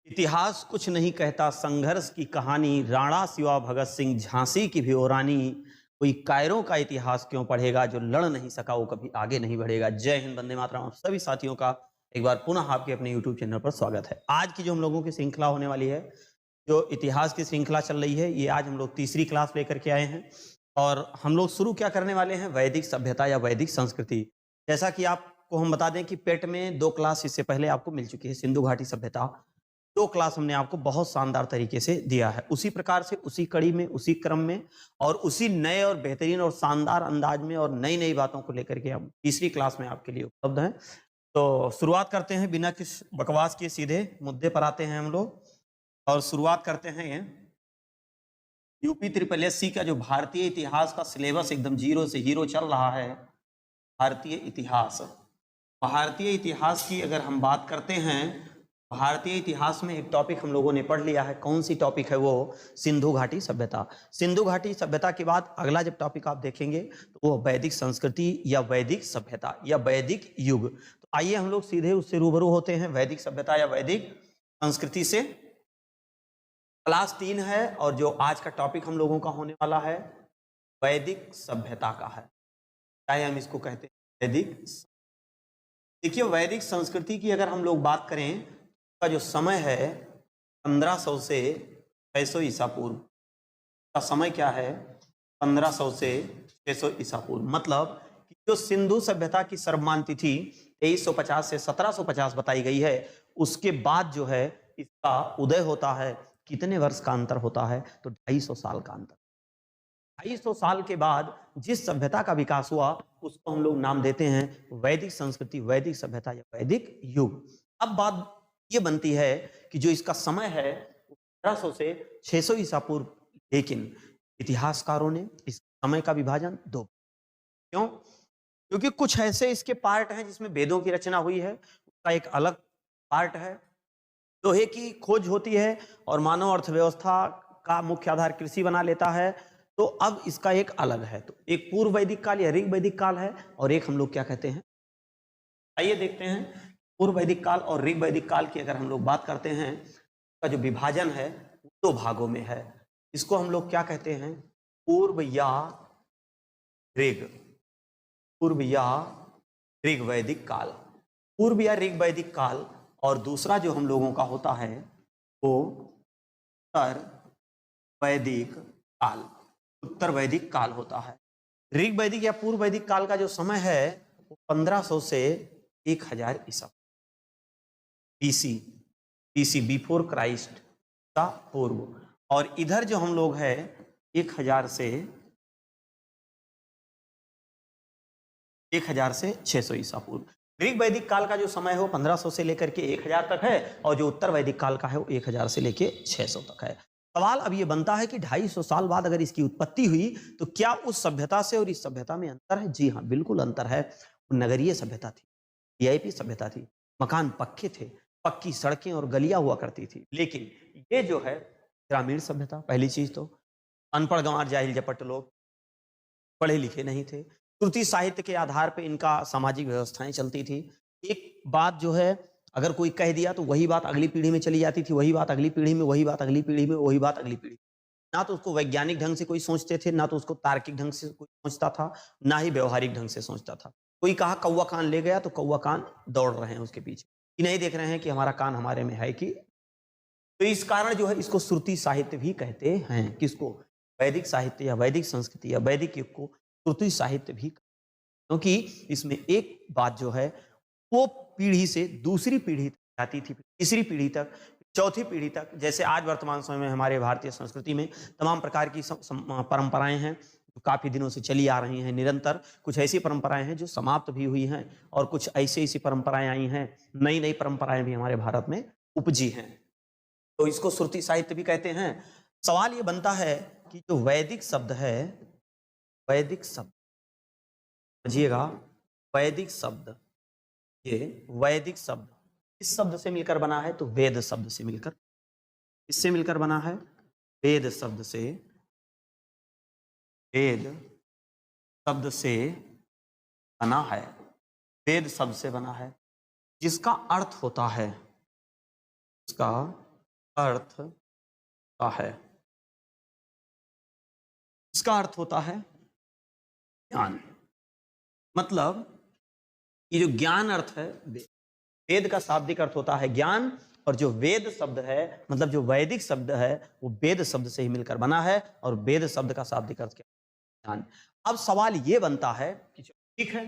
इतिहास कुछ नहीं कहता संघर्ष की कहानी, राणा सिवा भगत सिंह झांसी की भी वो रानी। कोई कायरों का इतिहास क्यों पढ़ेगा, जो लड़ नहीं सका वो कभी आगे नहीं बढ़ेगा। जय हिंद, वंदे मातरम। आप सभी साथियों का एक बार पुनः आपके अपने YouTube चैनल पर स्वागत है। आज की जो हम लोगों की श्रृंखला होने वाली है, जो इतिहास की श्रृंखला चल रही है, ये आज हम लोग तीसरी क्लास लेकर के आए हैं। और हम लोग शुरू क्या करने वाले हैं, वैदिक सभ्यता या वैदिक संस्कृति। जैसा कि आपको हम बता दें कि पेट में 2 क्लास इससे पहले आपको मिल चुकी है, सिंधु घाटी सभ्यता 2 क्लास हमने आपको बहुत शानदार तरीके से दिया है। उसी प्रकार से, उसी कड़ी में, उसी क्रम में और उसी नए और बेहतरीन और शानदार अंदाज में और नई नई बातों को लेकर के हम तीसरी क्लास में आपके लिए उपलब्ध हैं। तो शुरुआत करते हैं, बिना किस बकवास के सीधे मुद्दे पर आते हैं हम लोग। और शुरुआत करते हैं यूपी ट्रिपल एससी का जो भारतीय इतिहास का सिलेबस एकदम जीरो से हीरो चल रहा है। भारतीय इतिहास की अगर हम बात करते हैं, भारतीय इतिहास में एक टॉपिक हम लोगों ने पढ़ लिया है। कौन सी टॉपिक है वो? सिंधु घाटी सभ्यता। सिंधु घाटी सभ्यता के बाद अगला जब टॉपिक आप देखेंगे तो वो वैदिक संस्कृति या वैदिक सभ्यता या वैदिक युग। तो आइए हम लोग सीधे उससे रूबरू होते हैं, वैदिक सभ्यता या वैदिक संस्कृति से। क्लास 3 है और जो आज का टॉपिक हम लोगों का होने वाला है वैदिक सभ्यता का है, चाहे हम इसको कहते हैं वैदिक। देखिए, वैदिक संस्कृति की अगर हम लोग बात करें, का जो समय है 1500 से 600 ईसा पूर्व का समय क्या है? 1500 से 600 ईसा पूर्व। मतलब कि जो सिंधु सभ्यता की सर्वमान्य तिथि 2350 से 1750 बताई गई है, उसके बाद जो है इसका उदय होता है। कितने वर्ष का अंतर होता है? तो 250 साल का अंतर। 250 साल के बाद जिस सभ्यता का विकास हुआ उसको हम लोग नाम देते हैं वैदिक संस्कृति, वैदिक सभ्यता या वैदिक युग। अब बात ये बनती है कि जो इसका समय है 1500 से 600 ईसा पूर्व, लेकिन इतिहासकारों ने इस समय का विभाजन 2। क्यों? क्योंकि कुछ ऐसे इसके पार्ट हैं जिसमें वेदों की रचना हुई है, उसका एक अलग पार्ट है। लोहे की खोज होती है और मानव अर्थव्यवस्था का मुख्य आधार कृषि बना लेता है। तो अब इसका एक अलग है। तो एक पूर्व वैदिक काल या ऋग वैदिक काल है और एक हम लोग क्या कहते हैं, आइए देखते हैं। पूर्व वैदिक काल और ऋग वैदिक काल की अगर हम लोग बात करते हैं, उसका जो विभाजन है 2 भागों में है। इसको हम लोग क्या कहते हैं? पूर्व या ऋग, पूर्व या ऋग वैदिक काल, पूर्व या ऋग वैदिक काल। और दूसरा जो हम लोगों का होता है वो उत्तर वैदिक काल, उत्तर वैदिक काल होता है। ऋग वैदिक या पूर्व वैदिक काल का जो समय है वो 1500 से 1000 ईसा बीसी बिफोर क्राइस्ट का पूर्व। और इधर जो हम लोग है 1000 से 600 ईसा पूर्व। ऋग वैदिक काल का जो समय है वो 1500 से लेकर के 1000 तक है और जो उत्तर वैदिक काल का है वो 1000 से लेकर 600 तक है। सवाल अब ये बनता है कि 250 साल बाद अगर इसकी उत्पत्ति हुई तो क्या उस सभ्यता से और इस सभ्यता में अंतर है? जी हाँ, बिल्कुल अंतर है। वो नगरीय सभ्यता थी, वीआईपी सभ्यता थी, मकान पक्के थे, पक्की सड़कें और गलियां हुआ करती थी। लेकिन ये जो है ग्रामीण सभ्यता। पहली चीज तो अनपढ़ गंवार जाहिल जपट लोग, पढ़े लिखे नहीं थे। श्रुति साहित्य के आधार पर इनका सामाजिक व्यवस्थाएं चलती थी। एक बात जो है अगर कोई कह दिया तो वही बात अगली पीढ़ी में चली जाती थी, वही बात अगली पीढ़ी में, वही बात अगली पीढ़ी में, वही बात अगली पीढ़ी। ना तो उसको वैज्ञानिक ढंग से कोई सोचते थे, ना तो उसको तार्किक ढंग से कोई सोचता था, ना ही व्यवहारिक ढंग से सोचता था। कोई कहा कौवा कान ले गया तो कौवा कान दौड़ रहे हैं उसके पीछे, कि नहीं देख रहे हैं कि हमारा कान हमारे में है कि। तो इस कारण जो है इसको श्रुति साहित्य भी कहते हैं। किसको? वैदिक साहित्य या वैदिक संस्कृति या वैदिक युग को श्रुति साहित्य भी, क्योंकि इसमें एक बात जो है वो पीढ़ी से दूसरी पीढ़ी तक जाती थी, तीसरी पीढ़ी तक, चौथी पीढ़ी तक। जैसे आज वर्तमान समय में हमारे भारतीय संस्कृति में तमाम प्रकार की परंपराएं हैं जो काफी दिनों से चली आ रही हैं निरंतर। कुछ ऐसी परंपराएं हैं जो समाप्त भी हुई हैं और कुछ ऐसी परंपराएं आई हैं, नई नई परंपराएं भी हमारे भारत में उपजी हैं। तो इसको श्रुति साहित्य भी कहते हैं। सवाल ये बनता है कि जो वैदिक शब्द है, वैदिक शब्द समझिएगा, वैदिक शब्द, ये वैदिक शब्द इस शब्द से मिलकर बना है। तो वेद शब्द से मिलकर, इससे मिलकर बना है, वेद शब्द से, वेद शब्द से बना है, वेद शब्द से बना है, जिसका अर्थ होता है, इसका अर्थ होता है, इसका अर्थ होता है ज्ञान। मतलब ये जो ज्ञान अर्थ है, वेद का शाब्दिक अर्थ होता है ज्ञान, और जो वेद शब्द है मतलब जो वैदिक शब्द है वो वेद शब्द से ही मिलकर बना है, और वेद शब्द का शाब्दिक अर्थ क्या है? ज्ञान। अब सवाल ये बनता है कि ठीक है,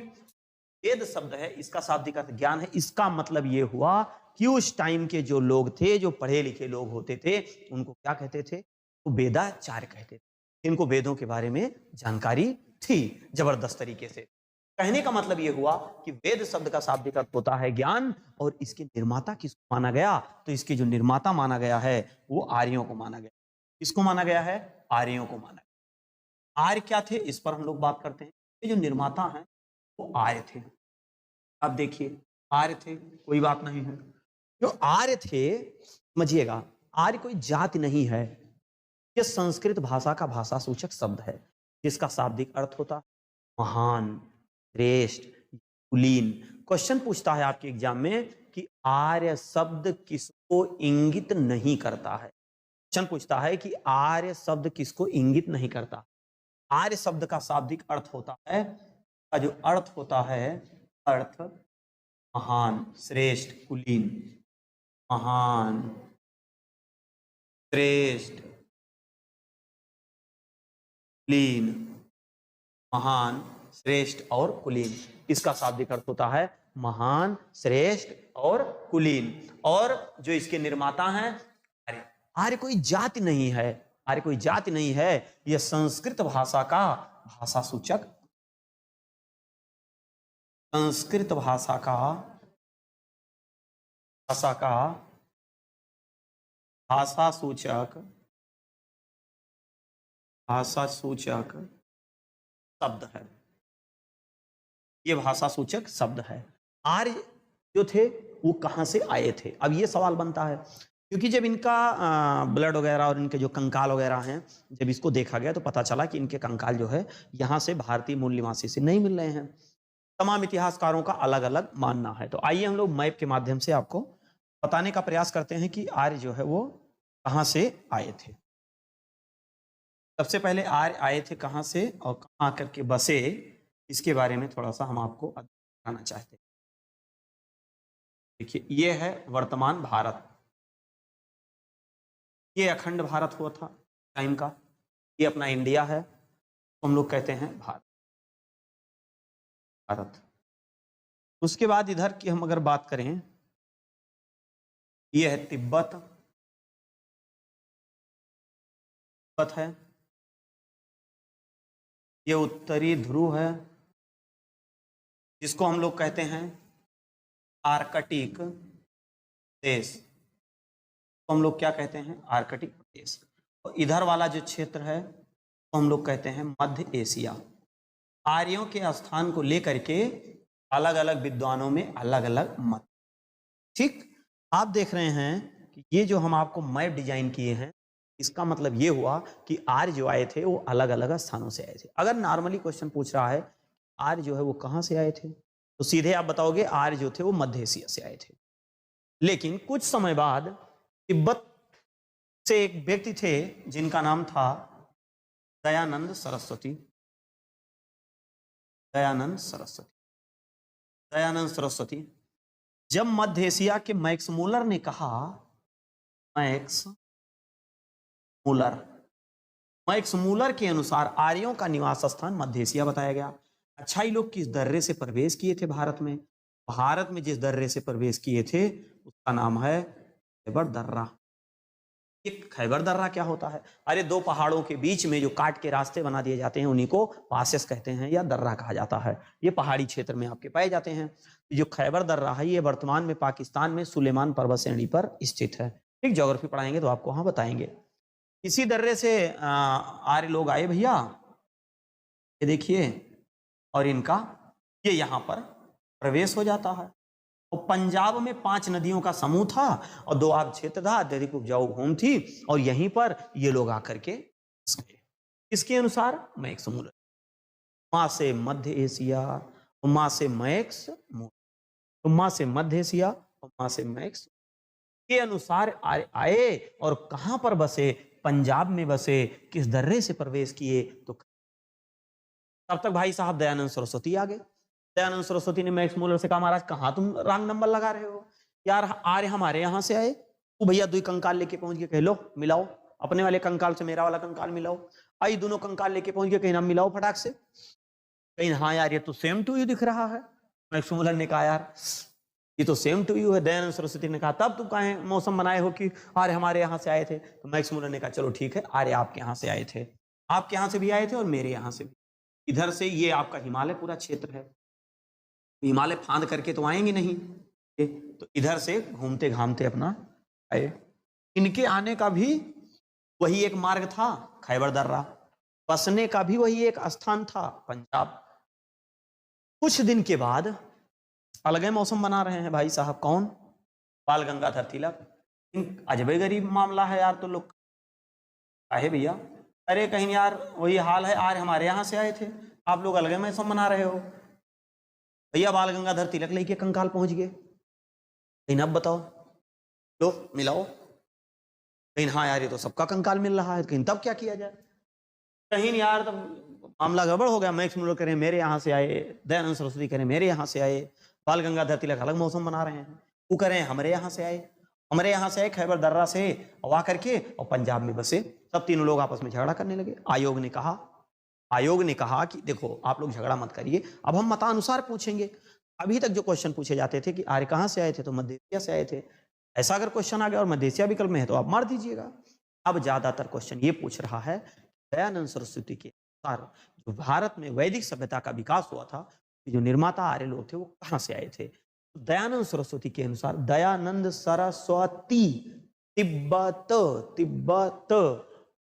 वेद शब्द है, इसका शाब्दिक अर्थ ज्ञान है, इसका मतलब ये हुआ कि उस टाइम के जो लोग थे, जो पढ़े लिखे लोग होते थे, उनको क्या कहते थे? तो वेदाचार्य कहते थे। इनको वेदों के बारे में जानकारी थी जबरदस्त तरीके से। कहने का मतलब यह हुआ कि वेद शब्द का शाब्दिक अर्थ होता है ज्ञान, और इसके निर्माता किसको माना गया? तो इसके जो निर्माता माना गया है वो आर्यों को माना गया। किसको माना गया है? आर्यों को माना गया। आर्य क्या थे, इस पर हम लोग बात करते हैं। ये जो निर्माता हैं वो आर्य थे। अब देखिए, आर्य थे, कोई बात नहीं है। जो आर्य थे, समझिएगा, आर्य कोई जाति नहीं है, यह संस्कृत भाषा का भाषा सूचक शब्द है, जिसका शाब्दिक अर्थ होता है महान, श्रेष्ठ, कुलीन। क्वेश्चन पूछता है आपके एग्जाम में कि आर्य शब्द किसको इंगित नहीं करता है? क्वेश्चन पूछता है कि आर्य शब्द किसको इंगित नहीं करता? आर्य शब्द का शाब्दिक अर्थ होता है, का जो अर्थ होता है, अर्थ महान, श्रेष्ठ, कुलीन। महान, श्रेष्ठ, कुलीन। महान, श्रेष्ठ और कुलीन, इसका शाब्दिक अर्थ होता है महान, श्रेष्ठ और कुलीन। और जो इसके निर्माता हैं आर्य। आर्य कोई जाति नहीं है, आर्य कोई जाति नहीं है, यह संस्कृत भाषा का भाषा सूचक, संस्कृत भाषा का भाषा सूचक शब्द है। ये भाषा सूचक शब्द है। आर्य जो थे वो कहां से आए थे? अब ये सवाल बनता है, क्योंकि जब इनका ब्लड वगैरह और इनके जो कंकाल वगैरह हैं, जब इसको देखा गया तो पता चला कि इनके कंकाल जो है यहाँ से भारतीय मूल निवासी से नहीं मिल रहे हैं। तमाम इतिहासकारों का अलग अलग मानना है। तो आइए हम लोग मैप के माध्यम से आपको बताने का प्रयास करते हैं कि आर्य जो है वो कहां से आए थे। सबसे पहले आर्य आए थे कहां से और कहां आकर के बसे, इसके बारे में थोड़ा सा हम आपको बताना चाहते हैं। देखिए, ये है वर्तमान भारत, ये अखंड भारत हुआ था टाइम का, ये अपना इंडिया है, तो हम लोग कहते हैं भारत। उसके बाद इधर की हम अगर बात करें, ये है तिब्बत, है, ये उत्तरी ध्रुव है, जिसको हम लोग कहते हैं आर्कटिक देश, तो हम लोग क्या कहते हैं? आर्कटिक प्रदेश। और इधर वाला जो क्षेत्र है तो हम लोग कहते हैं मध्य एशिया। आर्यों के स्थान को लेकर के अलग अलग विद्वानों में अलग अलग मत। ठीक, आप देख रहे हैं कि ये जो हम आपको मैप डिजाइन किए हैं, इसका मतलब ये हुआ कि आर्य जो आए थे वो अलग अलग स्थानों से आए थे। अगर नॉर्मली क्वेश्चन पूछ रहा है आर्य जो है वो कहां से आए थे, तो सीधे आप बताओगे आर्य जो थे वो मध्य एशिया से आए थे। लेकिन कुछ समय बाद तिब्बत से एक व्यक्ति थे जिनका नाम था दयानंद सरस्वती। दयानंद सरस्वती जब मध्य एशिया के मैक्स मूलर ने कहा, मैक्स मूलर के अनुसार आर्यों का निवास स्थान मध्य एशिया बताया गया। अच्छा, ये लोग किस दर्रे से प्रवेश किए थे भारत में? भारत में जिस दर्रे से प्रवेश किए थे उसका नाम है खैबर दर्रा। ये खैबर दर्रा क्या होता है? अरे, दो पहाड़ों के बीच में जो काट के रास्ते बना दिए जाते हैं उन्हीं को पासेस कहते हैं या दर्रा कहा जाता है। ये पहाड़ी क्षेत्र में आपके पाए जाते हैं। जो खैबर दर्रा है ये वर्तमान में पाकिस्तान में सुलेमान पर्वत श्रेणी पर स्थित है। ठीक, ज्योग्राफी पढ़ाएंगे तो आपको वहां बताएंगे। इसी दर्रे से आर्य लोग आए भैया, ये देखिए, और इनका ये यहाँ पर प्रवेश हो जाता है। तो पंजाब में 5 नदियों का समूह था और दोआब क्षेत्र था, अत्यधिक उपजाऊ भूमि थी, और यहीं पर ये लोग आकर के बस गए। इसके अनुसार मैक्स मूलर, मां से मध्य एशिया, मां से मैक्स मूलर, मां से मध्य एशिया और मां से मैक्स। के अनुसार आए और कहां पर बसे, पंजाब में बसे, किस दर्रे से प्रवेश किए, तो तब तक भाई साहब दयानंद सरस्वती आ गए। दयानंद सरस्वती ने मैक्स मूलर से कहा, महाराज कहां तुम रंग नंबर लगा रहे हो, यार आर्य हमारे यहां से आए। वो भैया 2 कंकाल लेके पहुंच गए, कह लो मिलाओ, अपने वाले कंकाल से मेरा वाला कंकाल मिलाओ। आई दोनों कंकाल लेके पहुंच गए, कहीं ना मिलाओ फटाक से, कहीं हाँ यार ये तो सेम टू यू दिख रहा है। मैक्स मूलर ने कहा यार ये तो सेम टू यू है। दयानंद सरस्वती ने कहा तब तुम कहे मौसम बनाए हो कि आर्य हमारे यहाँ से आए थे। तो मैक्स मूलर ने कहा चलो ठीक है, आर्य आपके यहाँ से आए थे, आपके यहाँ से भी आए थे और मेरे यहाँ से भी। इधर से ये आपका हिमालय पूरा क्षेत्र है, हिमालय फांद करके तो आएंगे नहीं, तो इधर से घूमते घामते अपना आए। इनके आने का भी वही एक मार्ग था, खैबर दर्रा, बसने का भी वही एक स्थान था, पंजाब। कुछ दिन के बाद अलग मौसम बना रहे हैं भाई साहब, कौन, बाल गंगाधर तिलक। अजबे गरीब मामला है यार, तो लोग काहे भैया, अरे कहीं यार वही हाल है, आज हमारे यहाँ से आए थे, आप लोग अलग मौसम बना रहे हो। भैया बाल गंगाधर तिलक लेके कंकाल पहुंच गए, कहीं अब बताओ लो मिलाओ, कहीं हाँ यार ये तो सबका कंकाल मिल रहा है, कहीं तब क्या किया जाए, कहीं यार तब मामला गड़बड़ हो गया। मैक्स मूलर करें मेरे यहाँ से आए, दयानंद सरस्वती करें मेरे यहाँ से आए, बाल गंगाधर तिलक अलग मौसम बना रहे हैं, वो करें हमारे यहाँ से आए, हमारे यहाँ से आए खैबर दर्रा से आ करके और पंजाब में बसे। सब तीनों लोग आपस में झगड़ा करने लगे। आयोग ने कहा कि देखो आप लोग झगड़ा मत करिए, अब हम मतानुसार पूछेंगे। अभी तक जो क्वेश्चन पूछे जाते थे कि आर्य कहाँ से आए थे, तो मध्य एशिया से आए थे, ऐसा अगर क्वेश्चन आ गया और मध्य एशिया विकल्प में है तो आप मार दीजिएगा। अब ज्यादातर क्वेश्चन ये पूछ रहा है दयानंद सरस्वती के अनुसार जो भारत में वैदिक सभ्यता का विकास हुआ था, जो निर्माता आर्य लोग थे वो कहाँ से आए थे। तो दयानंद सरस्वती के अनुसार दयानंद सरस्वती तिब्बत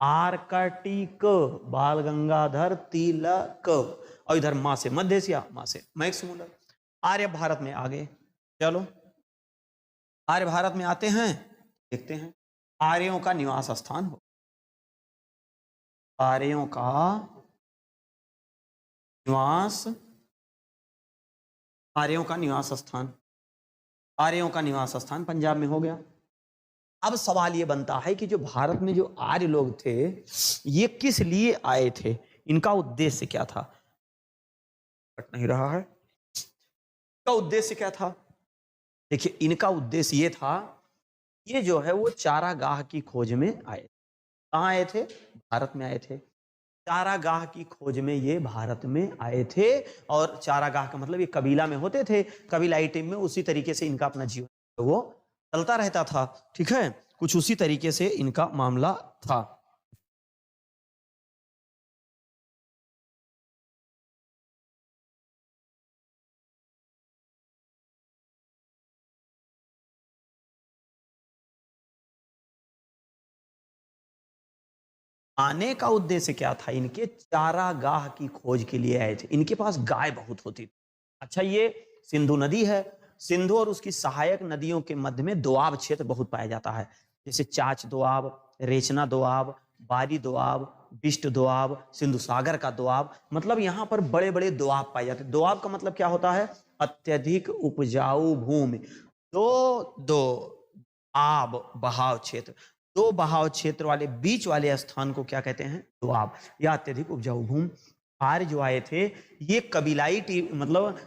आर्कटिक बाल गंगाधर तिलक, और इधर माँ से मध्य एशिया, माँ से मैक्स मूलर। आर्य भारत में आ गए, चलो आर्य भारत में आते हैं, देखते हैं आर्यों का निवास स्थान हो, आर्यों का निवास, आर्यों का निवास स्थान, आर्यों का निवास स्थान पंजाब में हो गया। अब सवाल ये बनता है कि जो भारत में जो आर्य लोग थे ये किस लिए आए थे, इनका उद्देश्य क्या था, कट नहीं रहा है, इनका उद्देश्य क्या था। देखिए इनका उद्देश्य ये था, ये जो है वो चारागाह की खोज में आए। कहाँ आए थे, भारत में आए थे, चारागाह की खोज में ये भारत में आए थे। और चारागाह का मतलब ये कबीला में होते थे, कबीलाई टीम में, उसी तरीके से इनका अपना जीवन वो चलता रहता था, ठीक है, कुछ उसी तरीके से इनका मामला था। आने का उद्देश्य क्या था, इनके चारागाह की खोज के लिए आए थे। इनके पास गाय बहुत होती थी। अच्छा ये सिंधु नदी है, सिंधु और उसकी सहायक नदियों के मध्य में दोआब क्षेत्र बहुत पाया जाता है, जैसे चाच दोआब, रेचना दोआब, बारी दोआब, बिष्ट दोआब, सिंधु सागर का दोआब, मतलब यहाँ पर बड़े बड़े दोआब पाए जाते हैं। दोआब का मतलब क्या होता है, अत्यधिक उपजाऊ भूमि, दो आब बहाव क्षेत्र, दो बहाव क्षेत्र वाले बीच वाले स्थान को क्या कहते हैं, दोआब, या अत्यधिक उपजाऊ भूमि। आर्य जो आए थे ये कबीलाई मतलब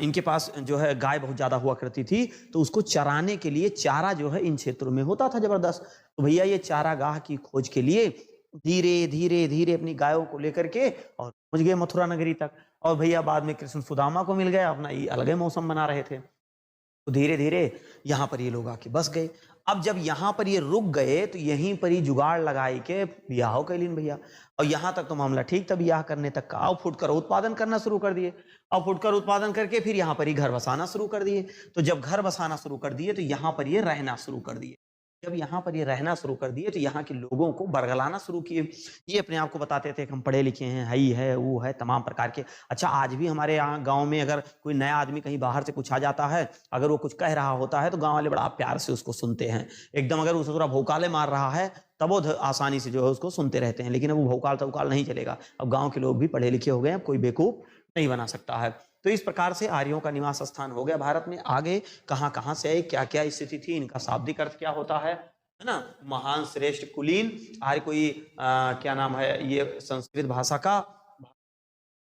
इनके पास जो है गाय बहुत ज्यादा हुआ करती थी, तो उसको चराने के लिए चारा जो है इन क्षेत्रों में होता था जबरदस्त। तो भैया ये चारागाह की खोज के लिए धीरे धीरे धीरे अपनी गायों को लेकर के और पहुंच गए मथुरा नगरी तक। और भैया बाद में कृष्ण सुदामा को मिल गया, अपना ये अलग मौसम बना रहे थे, तो धीरे धीरे यहाँ पर ये लोग आके बस गए। अब जब यहाँ पर ये रुक गए तो यहीं पर ही जुगाड़ लगाई के ब्याह कैलीन भैया, और यहाँ तक तो मामला ठीक था, ब्याह करने तक का। अब फुटकर उत्पादन करना शुरू कर दिए, अब फुटकर उत्पादन करके फिर यहाँ पर ही घर बसाना शुरू कर दिए। तो जब घर बसाना शुरू कर दिए तो यहाँ पर ये रहना शुरू कर दिए। जब यहाँ पर ये रहना शुरू कर दिए तो यहाँ के लोगों को बरगलाना शुरू किए। ये अपने आप को बताते थे कि हम पढ़े लिखे हैं, हई है वो है, तमाम प्रकार के। अच्छा आज भी हमारे यहाँ गांव में अगर कोई नया आदमी कहीं बाहर से कुछ आ जाता है, अगर वो कुछ कह रहा होता है तो गांव वाले बड़ा प्यार से उसको सुनते हैं एकदम। अगर उसे थोड़ा भौकाले मार रहा है तब वो आसानी से जो है उसको सुनते रहते हैं, लेकिन अब वो भौकाल तौकाल नहीं चलेगा। अब गाँव के लोग भी पढ़े लिखे हो गए, अब कोई बेवकूफ नहीं बना सकता है। तो इस प्रकार से आर्यों का निवास स्थान हो गया भारत में। आगे कहां कहां से आए, क्या क्या स्थिति थी, इनका शाब्दिक अर्थ क्या होता है ना। महान, श्रेष्ठ, कुलीन, आर्य कोई क्या नाम है, ये संस्कृत भाषा का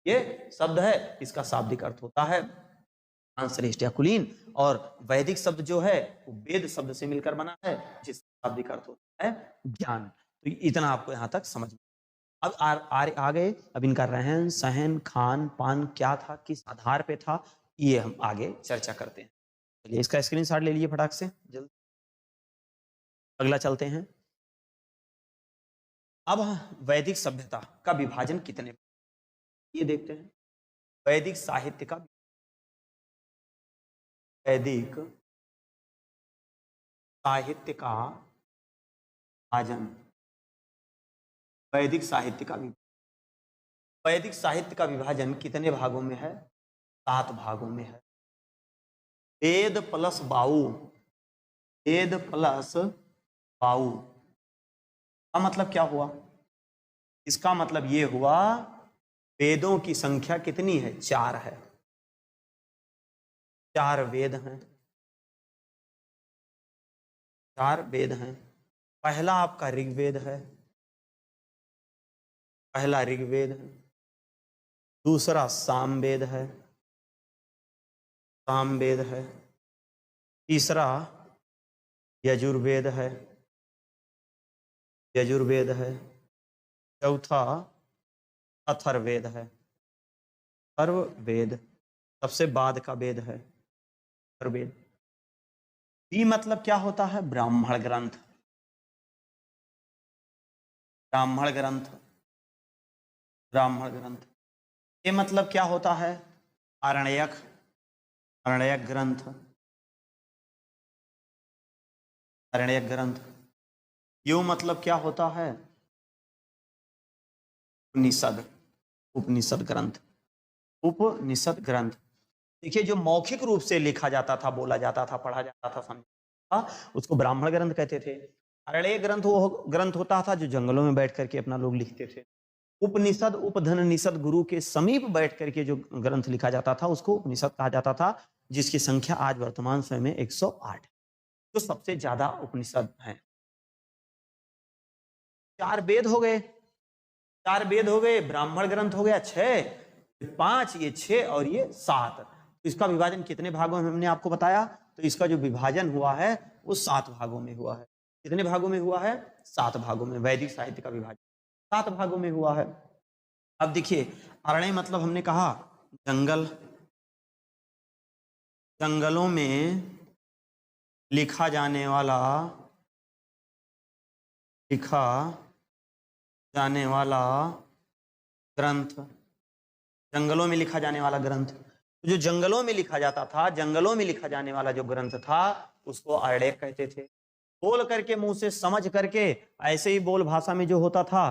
ये शब्द है, इसका शाब्दिक अर्थ होता है महान, श्रेष्ठ या कुलीन। और वैदिक शब्द जो है वो वेद शब्द से मिलकर बना है, जिसका शाब्दिक अर्थ होता है ज्ञान। तो इतना आपको यहाँ तक समझ में। अब आ गए, अब इनका रहन सहन, खान पान क्या था, किस आधार पे था, ये हम आगे चर्चा करते हैं। चलिए इसका स्क्रीनशॉट ले लीजिए फटाक से, जल्द। अगला चलते हैं। अब वैदिक सभ्यता का विभाजन कितने, ये देखते हैं। वैदिक साहित्य का, वैदिक साहित्य का विभाजन, वैदिक साहित्य का विभाजन। वैदिक साहित्य का विभाजन कितने भागों में है? 7 भागों में है। वेद प्लस बाऊ, वेद प्लस बाऊ का मतलब क्या हुआ? इसका मतलब ये हुआ वेदों की संख्या कितनी है? 4 है। 4 वेद हैं, 4 वेद हैं। पहला आपका ऋग्वेद है, पहला ऋग्वेद है। दूसरा सामवेद है, सामवेद है। तीसरा यजुर्वेद है, यजुर्वेद है। चौथा अथर्ववेद है, अथर्ववेद। सबसे बाद का वेद है अथर्ववेद। बी मतलब क्या होता है? ब्राह्मण ग्रंथ, ब्राह्मण ग्रंथ, ब्राह्मण ग्रंथ। ये मतलब क्या होता है? आरण्यक, आरण्यक ग्रंथ, आरण्यक ग्रंथ। यू मतलब क्या होता है? उपनिषद, उपनिषद ग्रंथ, उपनिषद ग्रंथ। देखिए जो मौखिक रूप से लिखा जाता था, बोला जाता था, पढ़ा जाता था, समझा था, उसको ब्राह्मण ग्रंथ कहते थे। आरण्यक ग्रंथ वो ग्रंथ होता था जो जंगलों में बैठ करके अपना लोग लिखते थे। उपनिषद, उपधन निषद, गुरु के समीप बैठ करके जो ग्रंथ लिखा जाता था उसको उपनिषद कहा जाता था, जिसकी संख्या आज वर्तमान समय में 108, तो सबसे ज्यादा उपनिषद हैं। 4 वेद हो गए, 4 वेद हो गए, ब्राह्मण ग्रंथ हो गया 6, 5, ये 6 और ये 7। तो इसका विभाजन कितने भागों में हमने आपको बताया? तो इसका जो विभाजन हुआ है वो 7 भागों में हुआ है। कितने भागों में हुआ है? 7 भागों में। वैदिक साहित्य का विभाजन 7 भागों में हुआ है। अब देखिए, अरण्य मतलब हमने कहा जंगल, जंगलों में लिखा जाने वाला, लिखा जाने वाला ग्रंथ, जंगलों में लिखा जाने वाला ग्रंथ। तो जो जंगलों में लिखा जाता था, जंगलों में लिखा जाने वाला जो ग्रंथ था उसको अरण्यक कहते थे। बोल करके, मुंह से समझ करके, ऐसे ही बोल भाषा में जो होता था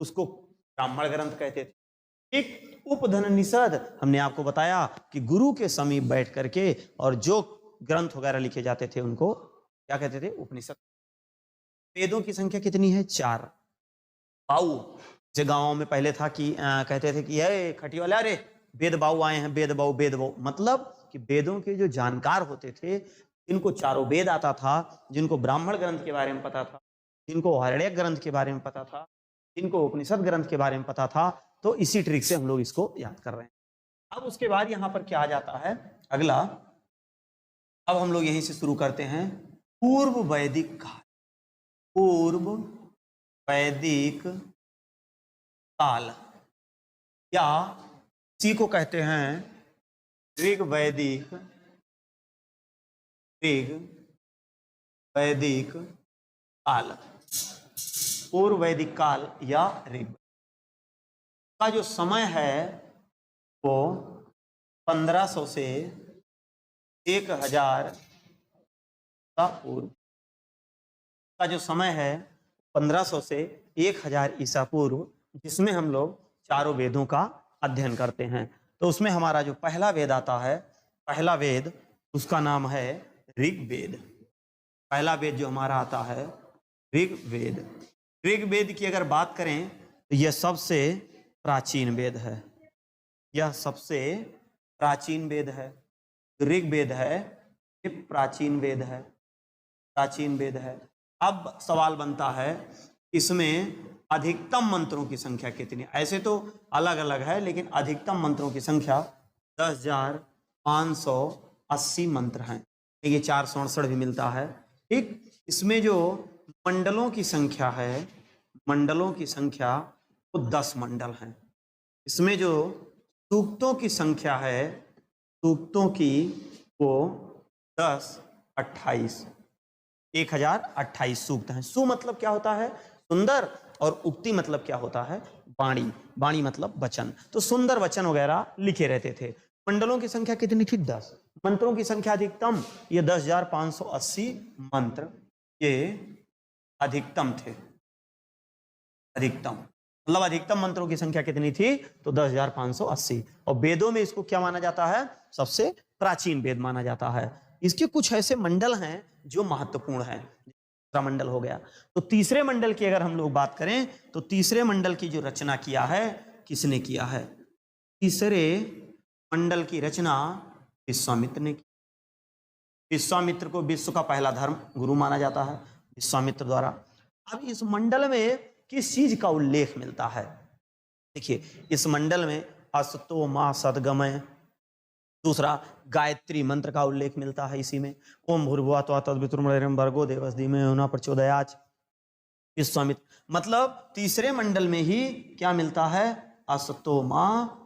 उसको ब्राह्मण ग्रंथ कहते थे। एक उपधन निषद, हमने आपको बताया कि गुरु के समीप बैठ करके और जो ग्रंथ वगैरह लिखे जाते थे उनको क्या कहते थे? उपनिषद। वेदों की संख्या कितनी है? 4। बाऊ, जो गांवों में पहले था कि कहते थे कि ये खटी वाले, अरे वेद बाऊ आए हैं, वेद बाऊ, वेद बाऊ। मतलब कि वेदों के जो जानकार होते थे, जिनको चारों वेद आता था, जिनको ब्राह्मण ग्रंथ के बारे में पता था, जिनको आरण्यक ग्रंथ के बारे में पता था, जिनको उपनिषद ग्रंथ के बारे में पता था, तो इसी ट्रिक से हम लोग इसको याद कर रहे हैं। अब उसके बाद यहाँ पर क्या आ जाता है अगला, अब हम लोग यहीं से शुरू करते हैं। पूर्व वैदिक काल, पूर्व वैदिक काल, या इसी को कहते हैं ऋग वैदिक, ऋग वैदिक काल, पूर्व वैदिक काल या ऋग का जो समय है वो 1500 से 1000 का पूर्व का जो समय है 1500 से 1000 ईसा पूर्व, जिसमें हम लोग चारों वेदों का अध्ययन करते हैं। तो उसमें हमारा जो पहला वेद आता है, पहला वेद, उसका नाम है ऋग्वेद। पहला वेद जो हमारा आता है ऋग्वेद। ऋग्वेद की अगर बात करें तो यह सबसे प्राचीन वेद है, यह सबसे प्राचीन वेद है, ऋग्वेद है, ये प्राचीन वेद है, प्राचीन वेद है। अब सवाल बनता है इसमें अधिकतम मंत्रों की संख्या कितनी? ऐसे तो अलग अलग है, लेकिन अधिकतम मंत्रों की संख्या 10,580 मंत्र हैं। ये 468 भी मिलता है। ठीक, इसमें जो मंडलों की संख्या है, मंडलों की संख्या वो 10 मंडल हैं। इसमें जो सूक्तों की संख्या है, सूक्तों की वो 1028 1028 सूक्त हैं। सु मतलब क्या होता है? सुंदर, और उक्ति मतलब क्या होता है? वाणी। वाणी मतलब वचन। तो सुंदर वचन वगैरह लिखे रहते थे। मंडलों की संख्या कितनी थी? 10। मंत्रों की संख्या अधिकतम ये 10,580 मंत्र ये अधिकतम थे। अधिकतम मतलब अधिकतम मंत्रों की संख्या कितनी थी? तो 10,580। और वेदों में इसको क्या माना जाता है? सबसे प्राचीन वेद माना जाता है। इसके कुछ ऐसे मंडल हैं जो महत्वपूर्ण हैं। दूसरा मंडल हो गया। तो तीसरे मंडल की अगर हम लोग बात करें तो तीसरे मंडल की जो रचना किया है, किसने किया है? तीसरे मंडल की रचना विश्वामित्र ने की। विश्वामित्र को विश्व का पहला धर्म गुरु माना जाता है, विश्वामित्र द्वारा। अब इस मंडल में किस चीज का उल्लेख मिलता है? देखिए, इस मंडल में अस्तो मा सदगमय, दूसरा गायत्री मंत्र का उल्लेख मिलता है इसी में। ओम भूर्भुवः स्वः तद्वितुर्वरेण्यं भर्गो देवस्य धीमहि यो नः प्रचोदयात्। विश्वामित्र मतलब तीसरे मंडल में ही क्या मिलता है? अस्तो मा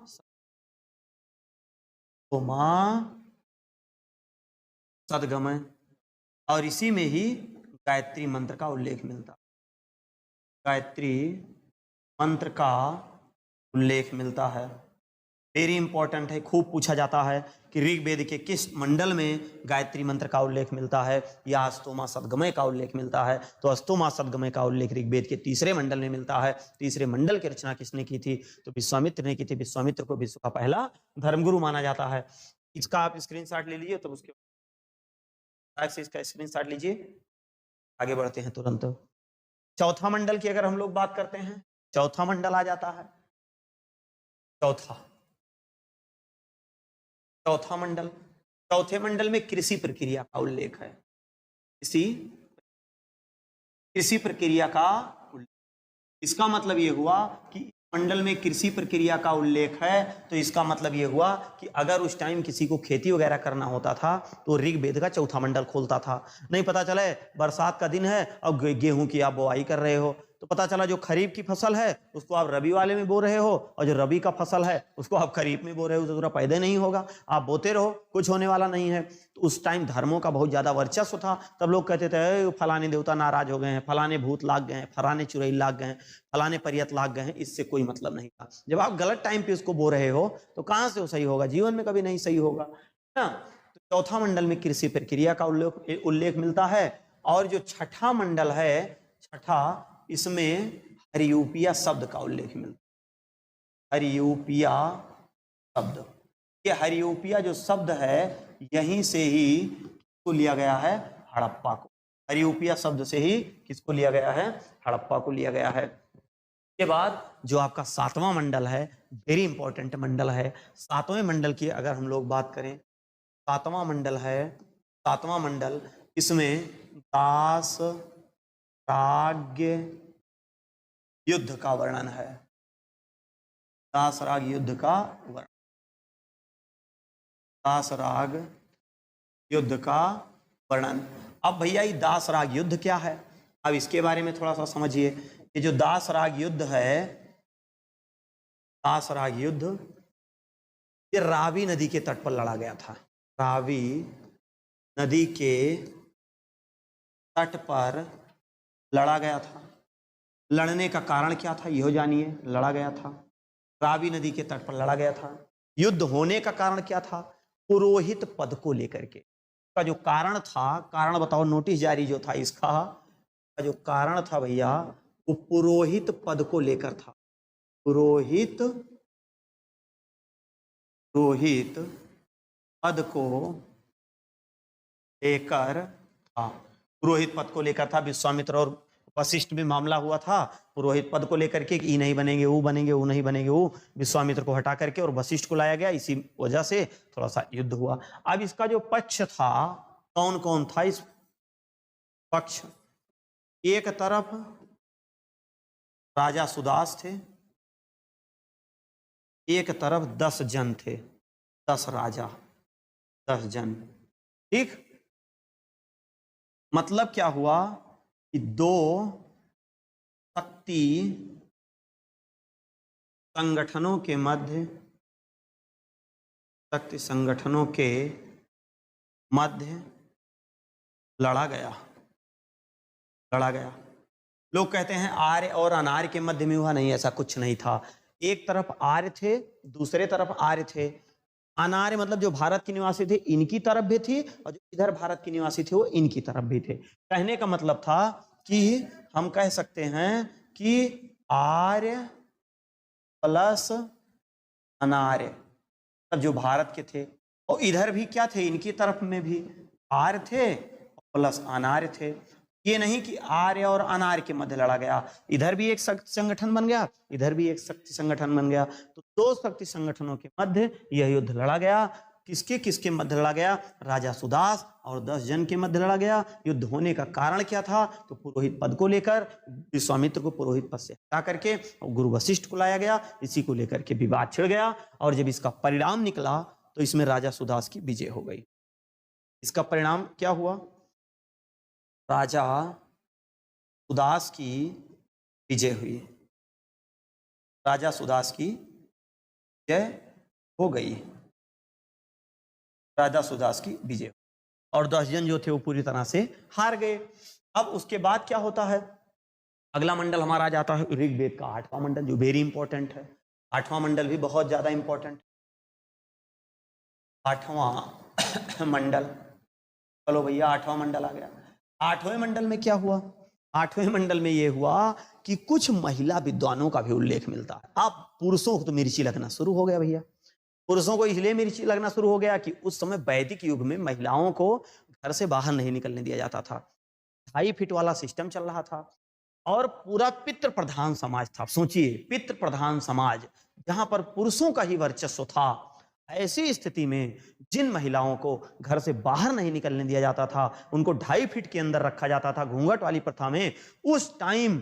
सदगमय, और इसी में ही गायत्री मंत्र का उल्लेख मिलता है। गायत्री मंत्र का उल्लेख मिलता है। वेरी इंपॉर्टेंट है, खूब पूछा जाता है कि ऋग्वेद के किस मंडल में गायत्री मंत्र का उल्लेख मिलता है या अस्तोमा सदगमय का उल्लेख मिलता है। तो अस्तोमा सदगमय का उल्लेख ऋग्वेद के तीसरे मंडल में मिलता है। तीसरे मंडल की रचना किसने की थी? तो विश्वामित्र ने की थी। विश्वामित्र को विश्व का पहला धर्मगुरु माना जाता है। इसका आप स्क्रीनशॉट ले लीजिए, तो उसके बाद से इसका स्क्रीनशॉट लीजिए। आगे बढ़ते हैं तुरंत। चौथा मंडल की अगर हम लोग बात करते हैं, चौथा मंडल आ जाता है। चौथा मंडल, चौथे मंडल में कृषि प्रक्रिया का उल्लेख है। कृषि प्रक्रिया का उल्लेख। इसका मतलब ये हुआ कि मंडल में कृषि प्रक्रिया का उल्लेख है, तो इसका मतलब ये हुआ कि अगर उस टाइम किसी को खेती वगैरह करना होता था तो ऋग्वेद का चौथा मंडल खोलता था। नहीं पता चले बरसात का दिन है और गेहूं की आप बुआई कर रहे हो, तो पता चला जो खरीफ की फसल है उसको आप रबी वाले में बो रहे हो, और जो रबी का फसल है उसको आप खरीफ में बो रहे हो, तो पूरा पैदा नहीं होगा, आप बोते रहो, कुछ होने वाला नहीं है। तो उस टाइम धर्मों का बहुत ज्यादा वर्चस्व था। तब लोग कहते थे फलाने देवता नाराज हो गए हैं, फलाने भूत लाग गए हैं, फलाने चुड़ैल लाग गए हैं, फलाने परियत लाग गए हैं, इससे कोई मतलब नहीं था। जब आप गलत टाइम पे उसको बो रहे हो तो कहां से वो सही होगा? जीवन में कभी नहीं सही होगा ना। तो चौथा मंडल में कृषि प्रक्रिया का उल्लेख मिलता है। और जो छठा मंडल है, छठा, इसमें हरियूपिया शब्द का उल्लेख मिलता है। हरियूपिया शब्द, ये हरियूपिया जो शब्द है यहीं से ही किसको लिया गया है? हड़प्पा को। हरियूपिया शब्द से ही किसको लिया गया है? हड़प्पा को लिया गया है। के बाद जो आपका सातवां मंडल है, वेरी इंपॉर्टेंट मंडल है। सातवें मंडल की अगर हम लोग बात करें, सातवां मंडल है, सातवां मंडल, इसमें दास राग युद्ध का वर्णन है। दास राग युद्ध का वर्णन, दास राग युद्ध का वर्णन। अब भैया ये दास राग युद्ध क्या है? अब इसके बारे में थोड़ा सा समझिए। ये जो दास राग युद्ध है, दास राग युद्ध, ये रावी नदी के तट पर लड़ा गया था। रावी नदी के तट पर लड़ा गया था। लड़ने का कारण क्या था? यह जानिए। लड़ा गया था, रावी नदी के तट पर लड़ा गया था। युद्ध होने का कारण क्या था? पुरोहित पद को लेकर के का जो कारण था, कारण बताओ, नोटिस जारी जो था इसका का जो कारण था भैया, वो पुरोहित पद को लेकर था। पुरोहित पद को लेकर था। पुरोहित पद को लेकर था। विश्वामित्र और वशिष्ठ में मामला हुआ था पुरोहित पद को लेकर के कि ये नहीं बनेंगे, वो बनेंगे, वो नहीं बनेंगे, वो विश्वामित्र को हटा करके और वशिष्ठ को लाया गया, इसी वजह से थोड़ा सा युद्ध हुआ। अब इसका जो पक्ष था, कौन कौन था इस पक्ष? एक तरफ राजा सुदास थे, एक तरफ 10 जन थे, 10 राजा 10 जन। ठीक, मतलब क्या हुआ कि 2 शक्ति संगठनों के मध्य, शक्ति संगठनों के मध्य लड़ा गया। लोग कहते हैं आर्य और अनार्य के मध्य में हुआ, नहीं, ऐसा कुछ नहीं था। एक तरफ आर्य थे, दूसरे तरफ आर्य थे। अनार्य मतलब जो भारत के निवासी थे इनकी तरफ भी थी, और जो इधर भारत के निवासी थे वो इनकी तरफ भी थे। कहने का मतलब था कि हम कह सकते हैं कि आर्य प्लस अनार्य, तब जो भारत के थे, और इधर भी क्या थे, इनकी तरफ में भी आर्य थे प्लस अनार्य थे। ये नहीं कि आर्य और अनार्य के मध्य लड़ा गया, इधर भी एक शक्ति संगठन बन गया, इधर भी एक शक्ति संगठन बन गया, तो 2 शक्ति संगठनों के मध्य यह युद्ध लड़ा गया। किसके किसके मध्य लड़ा गया? राजा सुदास और 10 जन के मध्य लड़ा गया। युद्ध होने का कारण क्या था? तो पुरोहित पद को लेकर विश्वामित्र को पुरोहित पद से हटा करके और गुरु वशिष्ठ को लाया गया, इसी को लेकर के विवाद छिड़ गया। और जब इसका परिणाम निकला तो इसमें राजा सुदास की विजय हो गई। इसका परिणाम क्या हुआ? राजा सुदास की विजय हुई, राजा सुदास की विजय हो गई, राजा सुदास की विजय, और 10 जन जो थे वो पूरी तरह से हार गए। अब उसके बाद क्या होता है? अगला मंडल हमारा जाता है ऋग्वेद का 8वां मंडल, जो वेरी इंपॉर्टेंट है। 8वां मंडल भी बहुत ज्यादा इंपॉर्टेंट। 8वां मंडल, चलो भैया 8वां मंडल आ गया। 8वें मंडल में क्या हुआ? 8वें मंडल में यह हुआ कि कुछ महिला विद्वानों का भी उल्लेख मिलता है। अब पुरुषों को तो मिर्ची लगना शुरू हो गया भैया। पुरुषों को इसलिए मिर्ची लगना शुरू हो गया कि उस समय वैदिक युग में महिलाओं को घर से बाहर नहीं निकलने दिया जाता था। 2.5 फीट वाला सिस्टम चल रहा था और पूरा पितृ प्रधान समाज था। सोचिए, पितृ प्रधान समाज जहां पर पुरुषों का ही वर्चस्व था, ऐसी स्थिति में जिन महिलाओं को घर से बाहर नहीं निकलने दिया जाता था, उनको 2.5 फीट के अंदर रखा जाता था घूंघट वाली प्रथा में, उस टाइम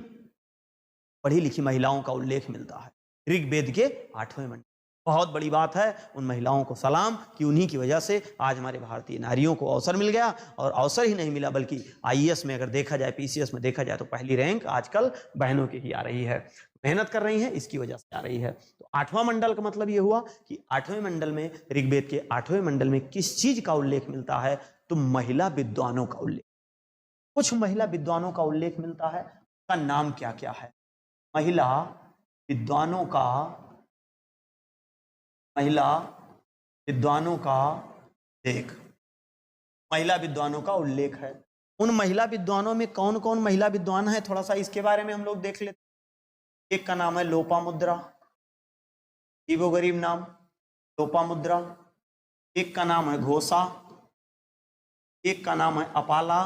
पढ़ी लिखी महिलाओं का उल्लेख मिलता है ऋग्वेद के 8वें मंडल। बहुत बड़ी बात है, उन महिलाओं को सलाम कि उन्हीं की वजह से आज हमारे भारतीय नारियों को अवसर मिल गया। और अवसर ही नहीं मिला बल्कि आईएएस में अगर देखा जाए, पीसीएस में देखा जाए तो पहली रैंक आजकल बहनों की ही आ रही है। मेहनत कर रही हैं, इसकी वजह से आ रही है। तो 8वां मंडल का मतलब ये हुआ कि 8वें मंडल में, ऋग्वेद के 8वें मंडल में किस चीज का उल्लेख मिलता है? तो महिला विद्वानों का उल्लेख। कुछ महिला विद्वानों का उल्लेख मिलता है। उसका नाम क्या क्या है? महिला विद्वानों का देख, महिला विद्वानों का उल्लेख है। उन महिला विद्वानों में कौन कौन महिला विद्वान है, थोड़ा सा इसके बारे में हम लोग देख लेते हैं। एक का नाम है लोपामुद्रा, वो गरीब नाम लोपामुद्रा। एक का नाम है घोषा, एक का नाम है अपाला,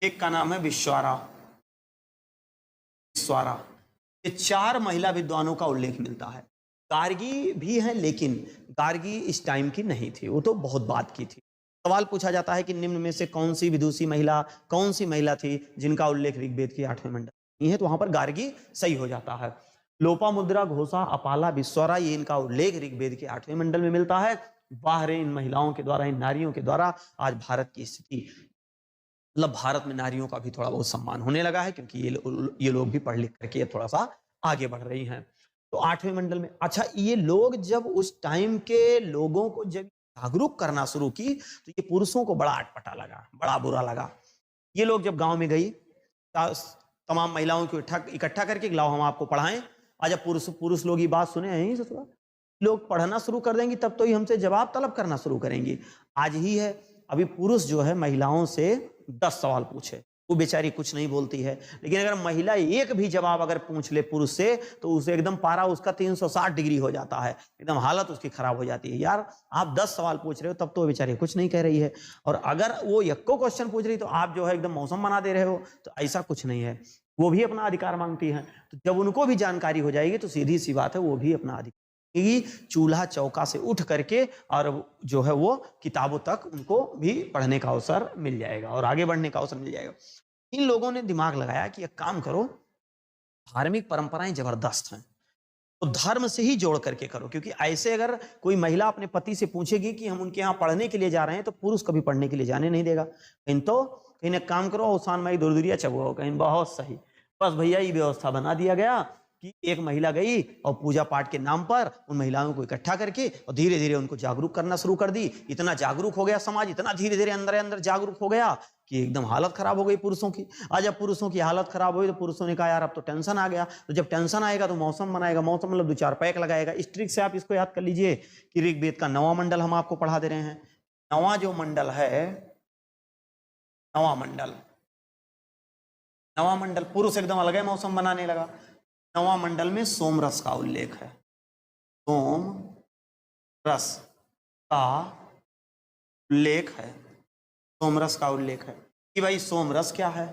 एक का नाम है विश्वारा। ये 4 महिला विद्वानों का उल्लेख मिलता है। गार्गी भी है, लेकिन गार्गी इस टाइम की नहीं थी, वो तो बहुत बाद की थी। सवाल पूछा जाता है कि निम्न में से कौन सी विदुषी महिला, कौन सी महिला थी जिनका उल्लेख ऋग्वेद के 8वें मंडल में है, तो वहां पर गार्गी सही हो जाता है। लोपामुद्रा, घोषा, अपाला, विश्वारा, ये इनका उल्लेख ऋग्वेद के 8वें मंडल में मिलता है। बाहर इन महिलाओं के द्वारा, इन नारियों के द्वारा आज भारत की स्थिति, मतलब भारत में नारियों का भी थोड़ा बहुत सम्मान होने लगा है, क्योंकि ये लोग भी पढ़ लिख करके थोड़ा सा आगे बढ़ रही हैं। तो 8वें मंडल में, अच्छा, ये लोग जब उस टाइम के लोगों को जब जागरूक करना शुरू की तो ये पुरुषों को बड़ा अटपटा लगा, बड़ा बुरा लगा। ये लोग जब गांव में गई, तमाम महिलाओं को इकट्ठा करके लाओ हम आपको पढ़ाएं। आज जब पुरुष लोग ये बात सुने हैं, लोग पढ़ना शुरू कर देंगे तब तो ही हमसे जवाब तलब करना शुरू करेंगे। आज ही है, अभी पुरुष जो है महिलाओं से 10 सवाल पूछे, वो बेचारी कुछ नहीं बोलती है। लेकिन अगर महिला एक भी जवाब अगर पूछ ले पुरुष से तो उसे एकदम पारा उसका 360 डिग्री हो जाता है, एकदम हालत उसकी खराब हो जाती है। यार आप 10 सवाल पूछ रहे हो तब तो वो बेचारी कुछ नहीं कह रही है, और अगर वो एको क्वेश्चन पूछ रही तो आप जो है एकदम मौसम बना दे रहे हो। तो ऐसा कुछ नहीं है, वो भी अपना अधिकार मांगती है। तो जब उनको भी जानकारी हो जाएगी तो सीधी सी बात है वो भी अपना अधिकार, चूल्हा चौका से उठ करके और जो है वो किताबों तक उनको भी पढ़ने का अवसर मिल जाएगा और आगे बढ़ने का अवसर मिल जाएगा। इन लोगों ने दिमाग लगाया कि एक काम करो, धार्मिक परंपराएं जबरदस्त हैं तो धर्म से ही जोड़ करके करो, क्योंकि ऐसे अगर कोई महिला अपने पति से पूछेगी कि हम उनके यहाँ पढ़ने के लिए जा रहे हैं तो पुरुष कभी पढ़ने के लिए जाने नहीं देगा। कहीं तो कहीं एक काम करो, उसान माई दुरदुरिया चबुआ, कहीं बहुत सही। बस भैया ये व्यवस्था बना दिया गया कि एक महिला गई और पूजा पाठ के नाम पर उन महिलाओं को इकट्ठा करके और धीरे धीरे उनको जागरूक करना शुरू कर दी। इतना जागरूक हो गया समाज, इतना धीरे धीरे अंदर अंदर जागरूक हो गया कि एकदम हालत खराब हो गई पुरुषों की। आज जब पुरुषों की हालत खराब हुई तो पुरुषों ने कहा यार अब तो टेंशन आ गया। तो जब टेंशन आएगा तो मौसम बनाएगा, मौसम मतलब 2-4 पैक लगाएगा। इस ट्रिक से आप इसको याद कर लीजिए कि ऋग्वेद का 9वां मंडल हम आपको पढ़ा दे रहे हैं। 9वां जो मंडल है, 9वां मंडल, 9वां मंडल पुरुष एकदम अलग है, मौसम बनाने लगा। 9वां मंडल में सोम रस का उल्लेख है। सोम रस का उल्लेख है, सोमरस का उल्लेख है कि भाई सोमरस क्या है।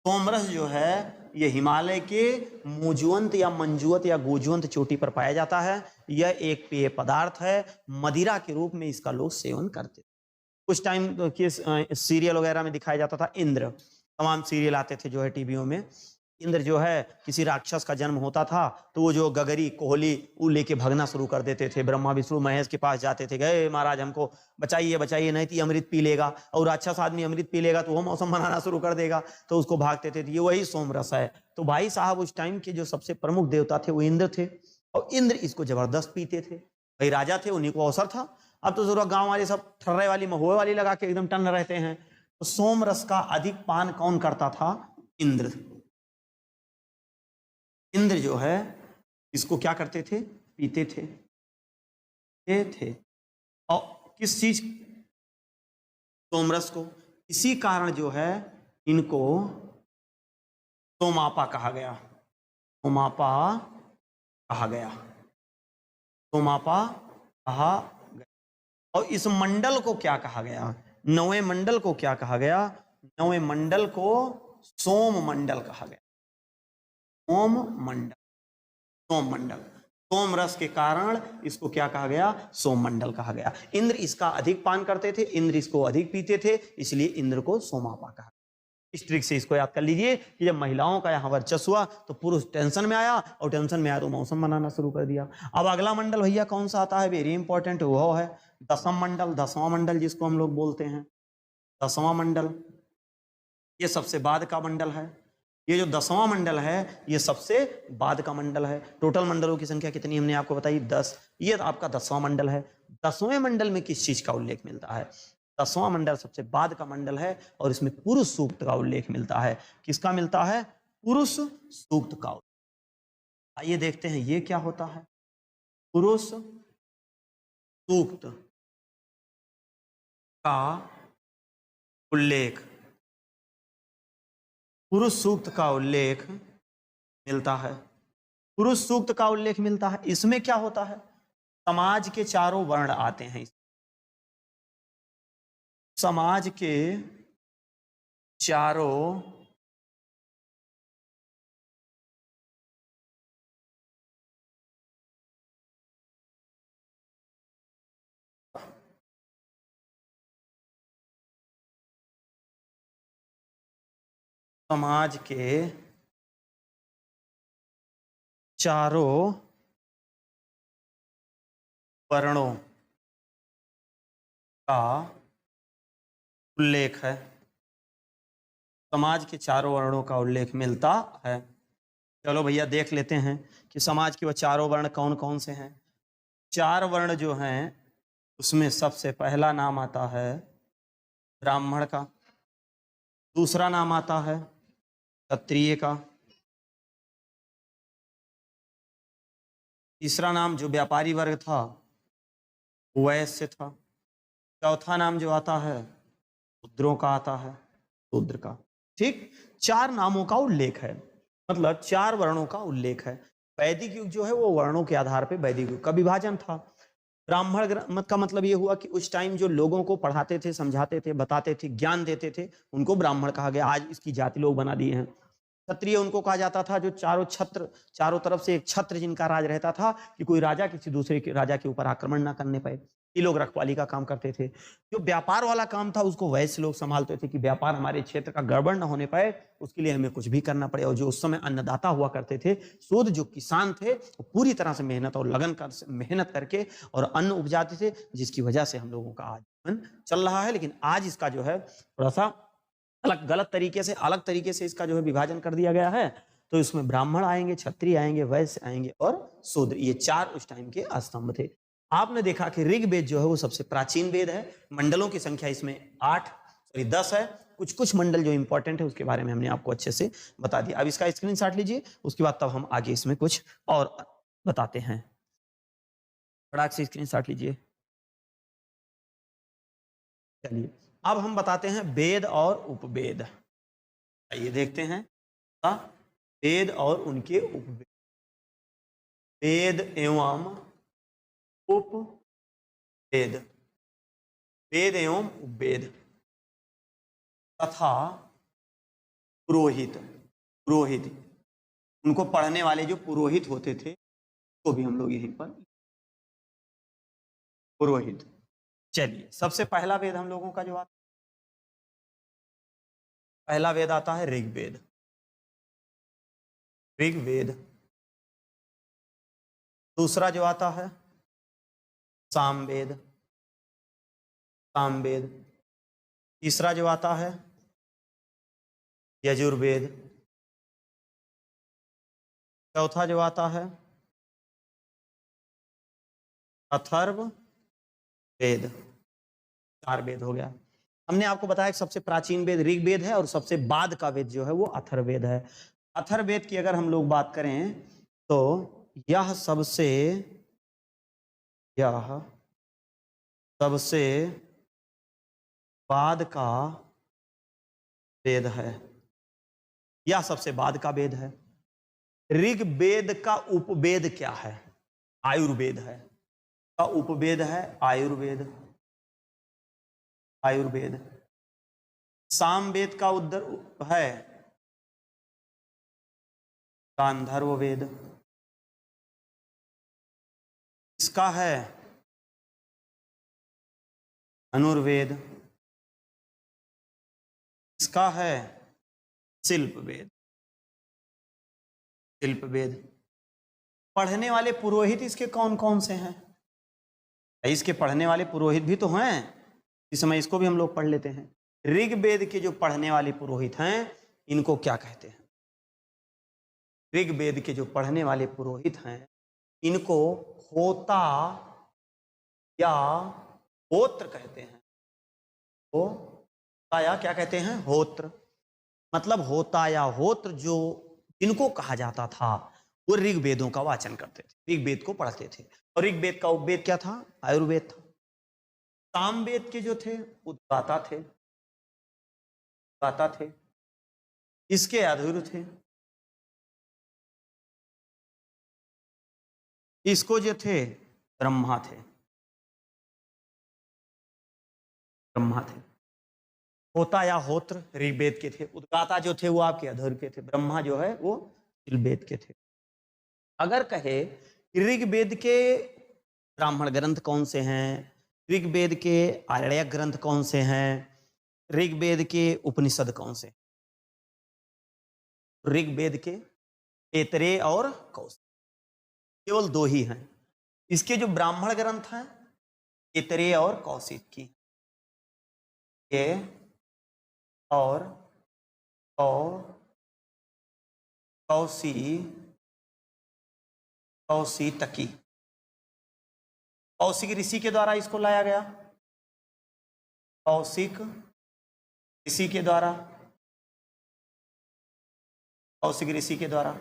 सोमरस जो है ये हिमालय के मुजुवंत या मंजुवत या गुजुवंत चोटी पर पाया जाता है। यह एक पेय पदार्थ है, मदिरा के रूप में इसका लोग सेवन करते थे। कुछ टाइम के सीरियल वगैरह में दिखाया जाता था। इंद्र, तमाम सीरियल आते थे जो है टीवियों में। इंद्र जो है किसी राक्षस का जन्म होता था तो वो जो गगरी कोहली वो लेके भगना शुरू कर देते थे। ब्रह्मा विष्णु महेश के पास जाते थे, गए महाराज हमको बचाइए बचाइए, नहीं तो अमृत पी लेगा, और राक्षस आदमी अमृत पी लेगा तो वो मौसम बनाना शुरू कर देगा, तो उसको भागते थे। ये वही सोमरस है। तो भाई साहब उस टाइम के जो सबसे प्रमुख देवता थे वो इंद्र थे, और इंद्र इसको जबरदस्त पीते थे। भाई राजा थे, उन्हीं को अवसर था। अब तो जरूर गाँव वाले सब ठर्रे वाली महुए वाली लगा के एकदम टन रहते हैं। तो सोमरस का अधिक पान कौन करता था? इंद्र। इंद्र जो है इसको क्या करते थे? पीते थे, थे। और किस चीज? सोमरस को। इसी कारण जो है इनको सोमापा कहा गया, सोमापा कहा गया, सोमापा कहा गया। और इस मंडल को क्या कहा गया? 9वें मंडल को क्या कहा गया? 9वें मंडल को सोम मंडल कहा गया। सोम मंडल, सोम मंडल, सोम रस के कारण इसको क्या कहा गया? सोम मंडल कहा गया। इंद्र इसका अधिक पान करते थे, इंद्र इसको अधिक पीते थे, इसलिए इंद्र को सोमापा कहा। इस ट्रिक से इसको याद कर लीजिए कि जब महिलाओं का यहाँ वर्चस्व हुआ तो पुरुष टेंशन में आया, और टेंशन में आया तो मौसम बनाना शुरू कर दिया। अब अगला मंडल भैया कौन सा आता है? वेरी इंपॉर्टेंट, वो है 10वां मंडल। 10वां मंडल जिसको हम लोग बोलते हैं 10वां मंडल, ये सबसे बाद का मंडल है। ये जो 10वां मंडल है ये सबसे बाद का मंडल है। टोटल मंडलों की संख्या कितनी हमने आपको बताई? 10। ये आपका 10वां मंडल है। 10वें मंडल में किस चीज का उल्लेख मिलता है? 10वां मंडल सबसे बाद का मंडल है और इसमें पुरुष सूक्त का उल्लेख मिलता है। किसका मिलता है? पुरुष सूक्त का। आइए देखते हैं ये क्या होता है। पुरुष सूक्त का उल्लेख, पुरुष सूक्त का उल्लेख मिलता है। पुरुष सूक्त का उल्लेख मिलता है। इसमें क्या होता है? समाज के चारों वर्ण आते हैं। समाज के चारों समाज के चारों वर्णों का उल्लेख है। समाज के चारों वर्णों का उल्लेख मिलता है। चलो भैया देख लेते हैं कि समाज के वो चारों वर्ण कौन कौन से हैं। 4 वर्ण जो हैं उसमें सबसे पहला नाम आता है ब्राह्मण का, दूसरा नाम आता है क्षत्रिय का, तीसरा नाम जो व्यापारी वर्ग था वैश्य था, चौथा नाम जो आता है शूद्रों का आता है, शूद्र का। ठीक, 4 नामों का उल्लेख है, मतलब 4 वर्णों का उल्लेख है। वैदिक युग जो है वो वर्णों के आधार पे वैदिक युग का विभाजन था। ब्राह्मण मत का मतलब ये हुआ कि उस टाइम जो लोगों को पढ़ाते थे, समझाते थे, बताते थे, ज्ञान देते थे, उनको ब्राह्मण कहा गया। आज इसकी जाति लोग बना दिए हैं। क्षत्रिय उनको कहा जाता था जो चारों तरफ से एक छत्र जिनका राज रहता था कि कोई राजा किसी दूसरे के राजा के ऊपर आक्रमण ना करने पाए। ये लोग रखवाली का काम करते थे। जो व्यापार वाला काम था उसको वैश्य लोग संभालते थे कि व्यापार हमारे क्षेत्र का गड़बड़ ना होने पाए, उसके लिए हमें कुछ भी करना पड़े। और जो उस समय अन्नदाता हुआ करते थे, शोध जो किसान थे, वो पूरी तरह से मेहनत और लगन कर मेहनत करके और अन्न उपजाते थे, जिसकी वजह से हम लोगों का आज जीवन चल रहा है। लेकिन आज इसका जो है थोड़ा सा अलग तरीके से इसका जो है विभाजन कर दिया गया है। तो इसमें ब्राह्मण आएंगे, क्षत्रिय आएंगे, वैश्य आएंगे और शूद्र, ये 4 उस टाइम के स्तंभ थे। आपने देखा कि ऋग्वेद जो है वो सबसे प्राचीन वेद है। मंडलों की संख्या इसमें 10 है। कुछ कुछ मंडल जो इंपॉर्टेंट है उसके बारे में हमने आपको अच्छे से बता दिया। अब इसका स्क्रीनशॉट लीजिए, उसके बाद तब हम आगे इसमें कुछ और बताते हैं। फटाक से स्क्रीनशॉट लीजिए। चलिए अब हम बताते हैं वेद और उपवेद। आइए देखते हैं वेद और उनके उपवेद। वेद एवं उपवेद, वेद एवं उपवेद तथा पुरोहित। पुरोहित उनको पढ़ने वाले जो पुरोहित होते थे तो भी हम लोग यहीं पर पुरोहित। चलिए सबसे पहला वेद हम लोगों का जो आता, पहला वेद आता है ऋग्वेद। ऋग्वेद। दूसरा जो आता है सामवेद। सामवेद। तीसरा जो आता है यजुर्वेद। चौथा जो आता है अथर्ववेद। 4 वेद हो गया। हमने आपको बताया कि सबसे प्राचीन वेद ऋग्वेद है और सबसे बाद का वेद जो है वो अथर्ववेद है। अथर्ववेद की अगर हम लोग बात करें तो यह सबसे बाद का वेद है। यह सबसे बाद का वेद है। ऋग्वेद का उपवेद क्या है? आयुर्वेद है। का उपवेद है आयुर्वेद। आयुर्वेद। सामवेद का उद्धर है गांधर्व वेद। इसका है धनुर्वेद। इसका है शिल्प वेद। शिल्प वेद। पढ़ने वाले पुरोहित इसके कौन कौन से हैं? इसके पढ़ने वाले पुरोहित भी तो हैं, इस समय इसको भी हम लोग पढ़ लेते हैं। ऋग्वेद के जो पढ़ने वाले पुरोहित हैं इनको क्या कहते हैं? ऋग्वेद के जो पढ़ने वाले पुरोहित हैं इनको होता या होत्र कहते हैं। होता या क्या कहते हैं? होत्र। मतलब होता या होत्र जो जिनको कहा जाता था वो ऋग्वेदों का वाचन करते थे, ऋग्वेद को पढ़ते थे। और ऋग्वेद का उपवेद क्या था? आयुर्वेद था। सामवेद के जो थे उद्गाता थे। गाता थे। इसके अधूर थे। इसको जो थे ब्रह्मा थे। ब्रह्मा थे। होता या होत्र ऋग्वेद के थे। उद्गाता जो थे वो आपके अधूर के थे। ब्रह्मा जो है वो ऋग्वेद के थे। अगर कहे ऋग्वेद के ब्राह्मण ग्रंथ कौन से हैं, ऋग्वेद के आर्य ग्रंथ कौन से हैं, ऋग्वेद के उपनिषद कौन से? ऋग्वेद के ऐतरेय और कौशिक, केवल 2 ही हैं। इसके जो ब्राह्मण ग्रंथ हैं ऐतरेय और कौशिक की, ये और कौशितकी। कौशिक ऋषि के द्वारा इसको लाया गया। कौशिक ऋषि के द्वारा, कौशिक ऋषि के द्वारा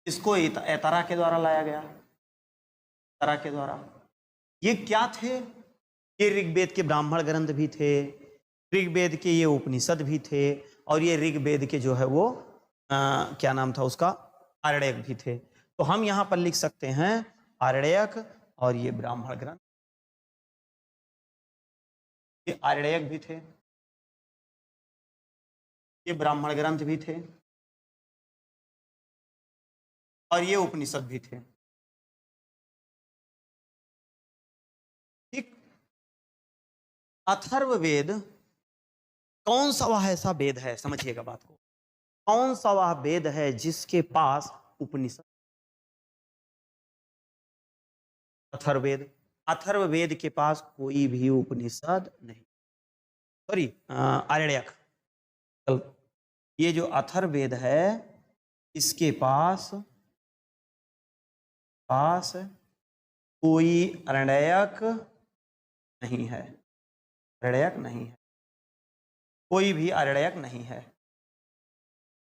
इसको ऐतरा के द्वारा लाया गया। ऐतरा के द्वारा। ये क्या थे? ये ऋग्वेद के ब्राह्मण ग्रंथ भी थे, ऋग्वेद के ये उपनिषद भी थे और ये ऋग्वेद के जो है वो क्या नाम था उसका, आरण्यक भी थे। तो हम यहां पर लिख सकते हैं आरण्यक, और ये ब्राह्मण ग्रंथ, ये आरण्यक भी थे, ये ब्राह्मण ग्रंथ भी थे, और ये उपनिषद भी थे। ठीक। अथर्ववेद कौन सा वह ऐसा वेद है, समझिएगा बात को, कौन सा वह वेद है जिसके पास उपनिषद? अथर्ववेद, अथर्ववेद के पास कोई भी उपनिषद नहीं, सॉरी आरण्यक। ये जो अथर्ववेद है इसके पास कोई आरण्यक नहीं है, आरण्यक नहीं है, कोई भी आरण्यक नहीं है।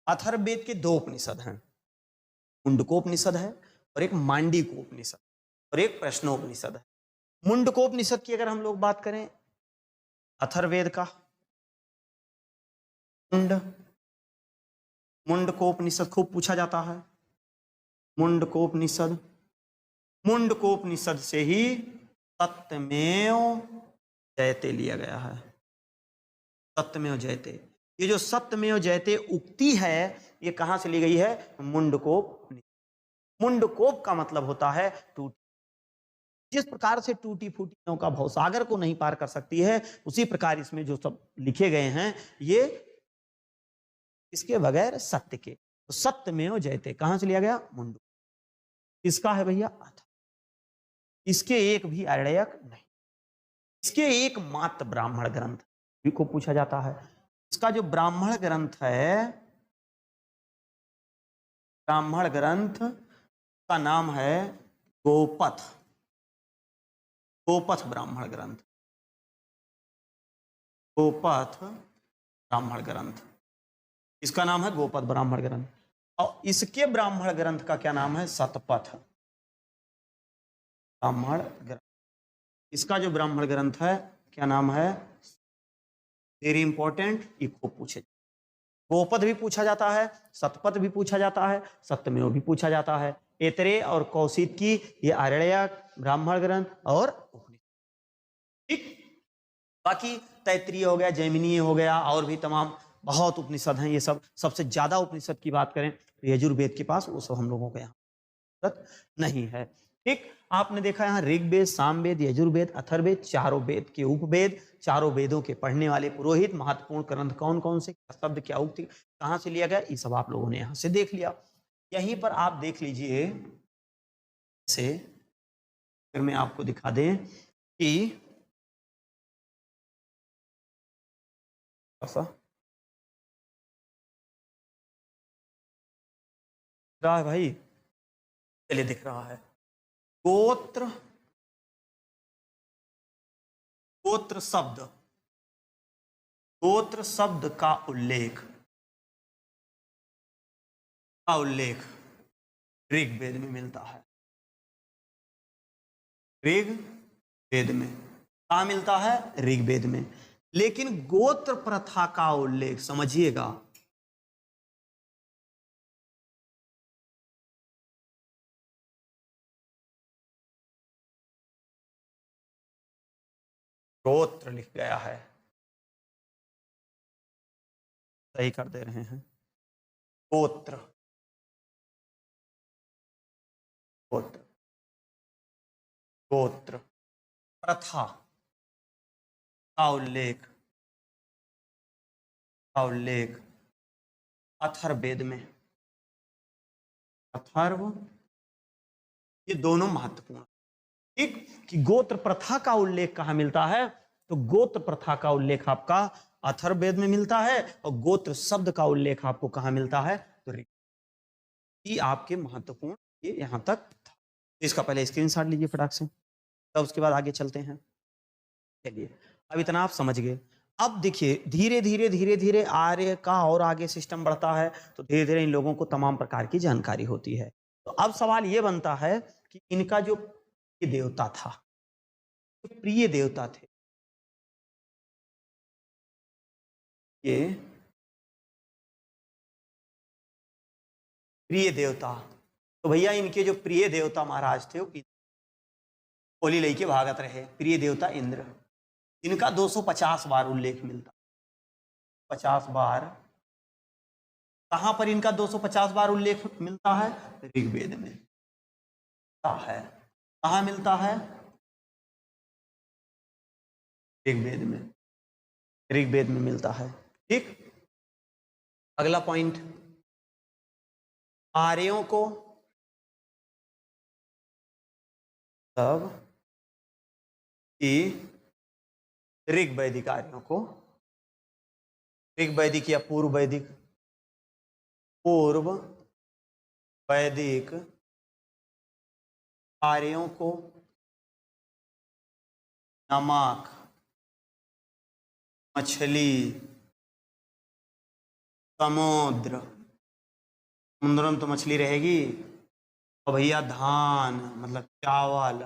अथर्ववेद के दो उपनिषद हैं, मुंडकोपनिषद है और एक मांडलिकोपनिषद और एक प्रश्नोपनिषद है। मुंडकोपनिषद की अगर हम लोग बात करें, अथर्ववेद का मुंडकोपनिषद खूब पूछा जाता है। मुंडकोपनिषद, मुंडकोपनिषद से ही सत्यमेव जयते लिया गया है। सत्यमेव जयते, ये जो सत्यमेव जयते उक्ति है ये कहां से ली गई है? मुंडकोप। मुंडकोप का मतलब होता है टूटी। जिस प्रकार से टूटी फूटी नौका भवसागर को नहीं पार कर सकती है, उसी प्रकार इसमें जो सब लिखे गए हैं ये इसके बगैर सत्य के। तो सत्यमेव जयते कहां से लिया गया? मुंड। इसका है भैया अथ, इसके एक भी आरण्यक नहीं, इसके एक मात्र ब्राह्मण ग्रंथ को पूछा जाता है। इसका जो ब्राह्मण ग्रंथ है, ब्राह्मण ग्रंथ का नाम है गोपथ, गोपथ ब्राह्मण ग्रंथ, गोपथ ब्राह्मण ग्रंथ, इसका नाम है गोपथ ब्राह्मण ग्रंथ। और इसके ब्राह्मण ग्रंथ का क्या नाम है? शतपथ ब्राह्मण ग्रंथ। इसका जो ब्राह्मण ग्रंथ है क्या नाम है? वेरी इंपॉर्टेंट, ये खूब पूछे, गोपथ भी पूछा जाता है, शतपथ भी पूछा जाता है, सत्यमेव भी पूछा जाता है। ऐतरेय और कौशिक की ये आरण्यक, ब्राह्मण ग्रंथ और उपनिषद। ठीक। बाकी तैत्रीय हो गया, जैमिनीय हो गया, और भी तमाम बहुत उपनिषद हैं। ये सब सबसे ज्यादा उपनिषद की बात करें तो यजुर्वेद के पास वो सब हम लोगों के यहाँ नहीं है। ठीक। आपने देखा यहाँ ऋग्वेद, सामवेद, यजुर्वेद, अथर्ववेद, चारों वेद के उपवेद, चारों वेदों के पढ़ने वाले पुरोहित, महत्वपूर्ण ग्रंथ कौन कौन से, शब्द क्या उक्ति कहां से लिया गया, ये सब आप लोगों ने यहां से देख लिया। यहीं पर आप देख लीजिए से, फिर मैं आपको दिखा दें कि रहा है भाई, चलिए दिख रहा है। गोत्र, गोत्र शब्द, गोत्र शब्द का उल्लेख ऋग्वेद में मिलता है। ऋग्वेद में कहाँ मिलता है? ऋग्वेद में। लेकिन गोत्र प्रथा का उल्लेख समझिएगा, गोत्र लिख गया है, सही कर दे रहे हैं, गोत्र, गोत्र, गोत्र प्रथा का उल्लेख अथर्ववेद में, अथर्व, ये दोनों महत्वपूर्ण। ठीक। कि गोत्र प्रथा का उल्लेख कहां मिलता है? तो गोत्र प्रथा का उल्लेख आपका अथर्ववेद में मिलता है, और गोत्र शब्द का उल्लेख आपको कहां मिलता है? तो ये आपके महत्वपूर्ण, ये यहां तक था। इसका पहले स्क्रीनशॉट लीजिए फटाक से, तब उसके बाद आगे चलते हैं। चलिए, अब इतना आप समझ गए। अब देखिए धीरे धीरे धीरे धीरे आर्य का और आगे सिस्टम बढ़ता है, तो धीरे धीरे इन लोगों को तमाम प्रकार की जानकारी होती है। तो अब सवाल ये बनता है कि इनका जो देवता था, जो प्रिय देवता थे, ये प्रिय देवता। तो भैया इनके जो प्रिय देवता महाराज थे वो होली लई के भागत रहे, प्रिय देवता इंद्र। इनका 250 बार उल्लेख मिलता, 50 बार। कहां पर इनका 250 बार उल्लेख मिलता है? ऋग्वेद में है। कहां मिलता है? ऋग्वेद में, ऋग्वेद में मिलता है। ठीक, अगला पॉइंट, आर्यों को तब कि ऋग वैदिक आर्यों को, ऋग वैदिक या पूर्व वैदिक, पूर्व वैदिक आर्यों को नमक, मछली, समुद्र, समुद्र में तो मछली रहेगी, और भैया धान मतलब चावल,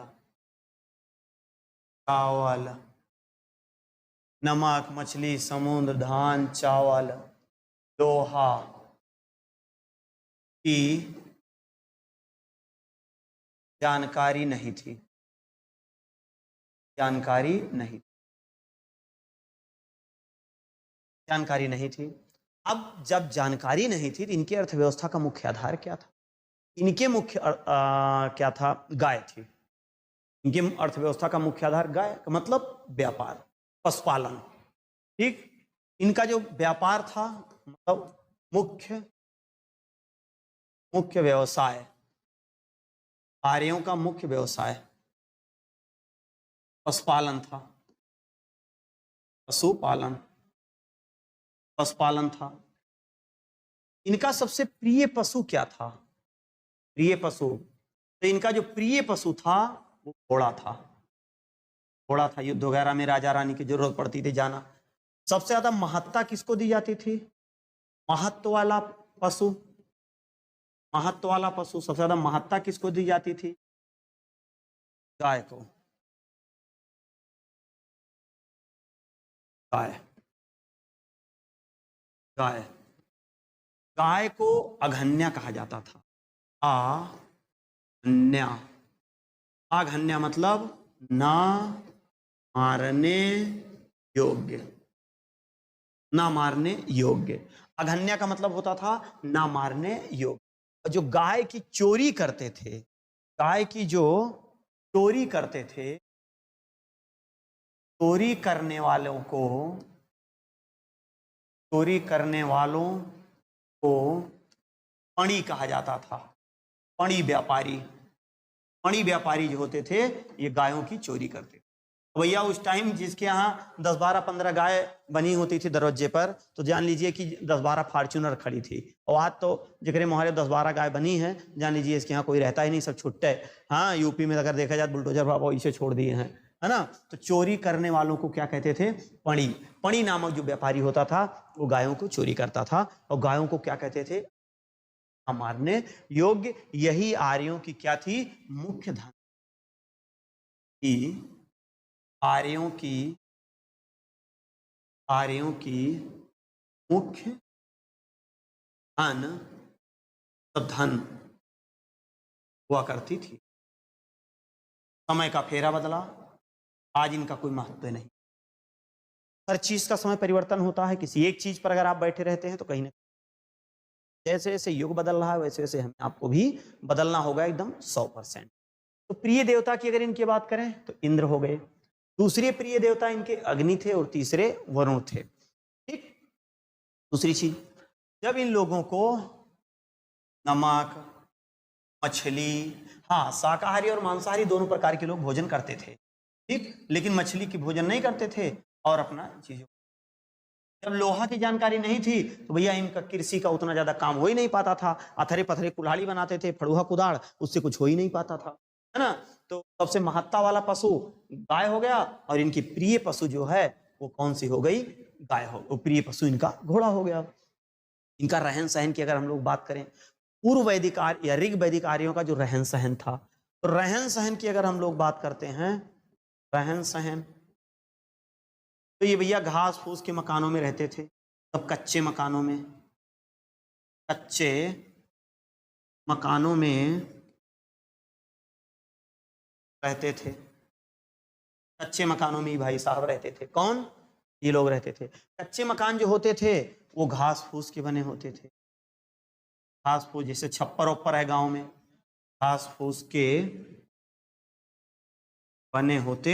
चावल, नमक, मछली, समुद्र, धान, चावल, लोहा की जानकारी नहीं थी, जानकारी नहीं, जानकारी नहीं थी। अब जब जानकारी नहीं थी तो इनकी अर्थव्यवस्था का मुख्य आधार क्या था? इनके मुख्य क्या था? गाय थी। इनकी अर्थव्यवस्था का मुख्य आधार गाय, मतलब व्यापार, पशुपालन। ठीक, इनका जो व्यापार था मतलब मुख्य व्यवसाय, आर्यों का मुख्य व्यवसाय पशुपालन था, पशुपालन, पशुपालन था। इनका सबसे प्रिय पशु क्या था? प्रिय पशु, तो इनका जो प्रिय पशु था वो घोड़ा था। घोड़ा था, युद्ध वगैरह में राजा रानी की जरूरत पड़ती थी जाना। सबसे ज्यादा महत्ता किसको दी जाती थी? महत्व वाला पशु, महत्व वाला पशु, सबसे ज्यादा महत्ता किसको दी जाती थी? गाय को। गाय, गाय, गाय को अघन्या कहा जाता था। अघन्या, अघन्या मतलब ना मारने योग्य, ना मारने योग्य। अघन्या का मतलब होता था ना मारने योग्य। जो गाय की चोरी करते थे, गाय की जो चोरी करते थे, चोरी करने वालों को, चोरी करने वालों को पणी कहा जाता था। पणी व्यापारी, पणी व्यापारी जो होते थे ये गायों की चोरी करते थे। भैया उस टाइम जिसके यहाँ 10, 12, 15 गाय बनी होती थी दरवाजे पर, तो जान लीजिए कि 10, 12 फॉर्च्यूनर खड़ी थी। और आज तो जिक्र मोहल्ले 10, 12 गाय बनी है, जान लीजिए इसके यहाँ कोई रहता ही नहीं, सब छुट्टे। हाँ, यूपी में अगर देखा जाए बुलडोजर बाबा इसे छोड़ दिए हैं, है ना। तो चोरी करने वालों को क्या कहते थे? पणी। पणी नामक जो व्यापारी होता था वो गायों को चोरी करता था, और गायों को क्या कहते थे? मारने योग्य। यही आर्यों की क्या थी? मुख्य धन की, आर्यों की, आर्यों की मुख्य धन, धन हुआ करती थी। समय का फेरा बदला, आज इनका कोई महत्व नहीं। हर चीज का समय परिवर्तन होता है। किसी एक चीज पर अगर आप बैठे रहते हैं तो कहीं ना, जैसे जैसे युग बदल रहा है वैसे वैसे हमें आपको भी बदलना होगा एकदम 100%। तो प्रिय देवता की अगर इनकी बात करें तो इंद्र हो गए, दूसरे प्रिय देवता इनके अग्नि थे, और तीसरे वरुण थे। ठीक, दूसरी चीज, जब इन लोगों को नमक, मछली, हाँ शाकाहारी और मांसाहारी दोनों प्रकार के लोग भोजन करते थे, ठीक, लेकिन मछली की भोजन नहीं करते थे और अपना चीजों। जब लोहा की जानकारी नहीं थी तो भैया इनका कृषि का उतना ज्यादा काम हो ही नहीं पाता था। अथरे पथरे कुल्हाड़ी बनाते थे, फड़ुहा कुदाड़, उससे कुछ हो ही नहीं पाता था, है ना। तो सबसे महत्ता वाला पशु गाय हो गया, और इनकी प्रिय पशु जो है वो कौन सी हो गई? गाय हो। वो प्रिय पशु इनका घोड़ा हो गया। इनका रहन सहन की अगर हम लोग बात करें, पूर्व वैदिक आर्य या ऋग वैदिक आर्यों का जो रहन सहन था, तो रहन सहन की अगर हम लोग बात करते हैं, रहन सहन, तो ये भैया घास फूस के मकानों में रहते थे, सब कच्चे मकानों में, कच्चे मकानों में रहते थे। कच्चे मकानों में ही भाई साहब रहते थे। कौन? ये लोग रहते थे। कच्चे मकान जो होते थे वो घास फूस के बने होते थे। घास फूस, जैसे छप्पर ओप्पर है गांव में, घास फूस के बने होते,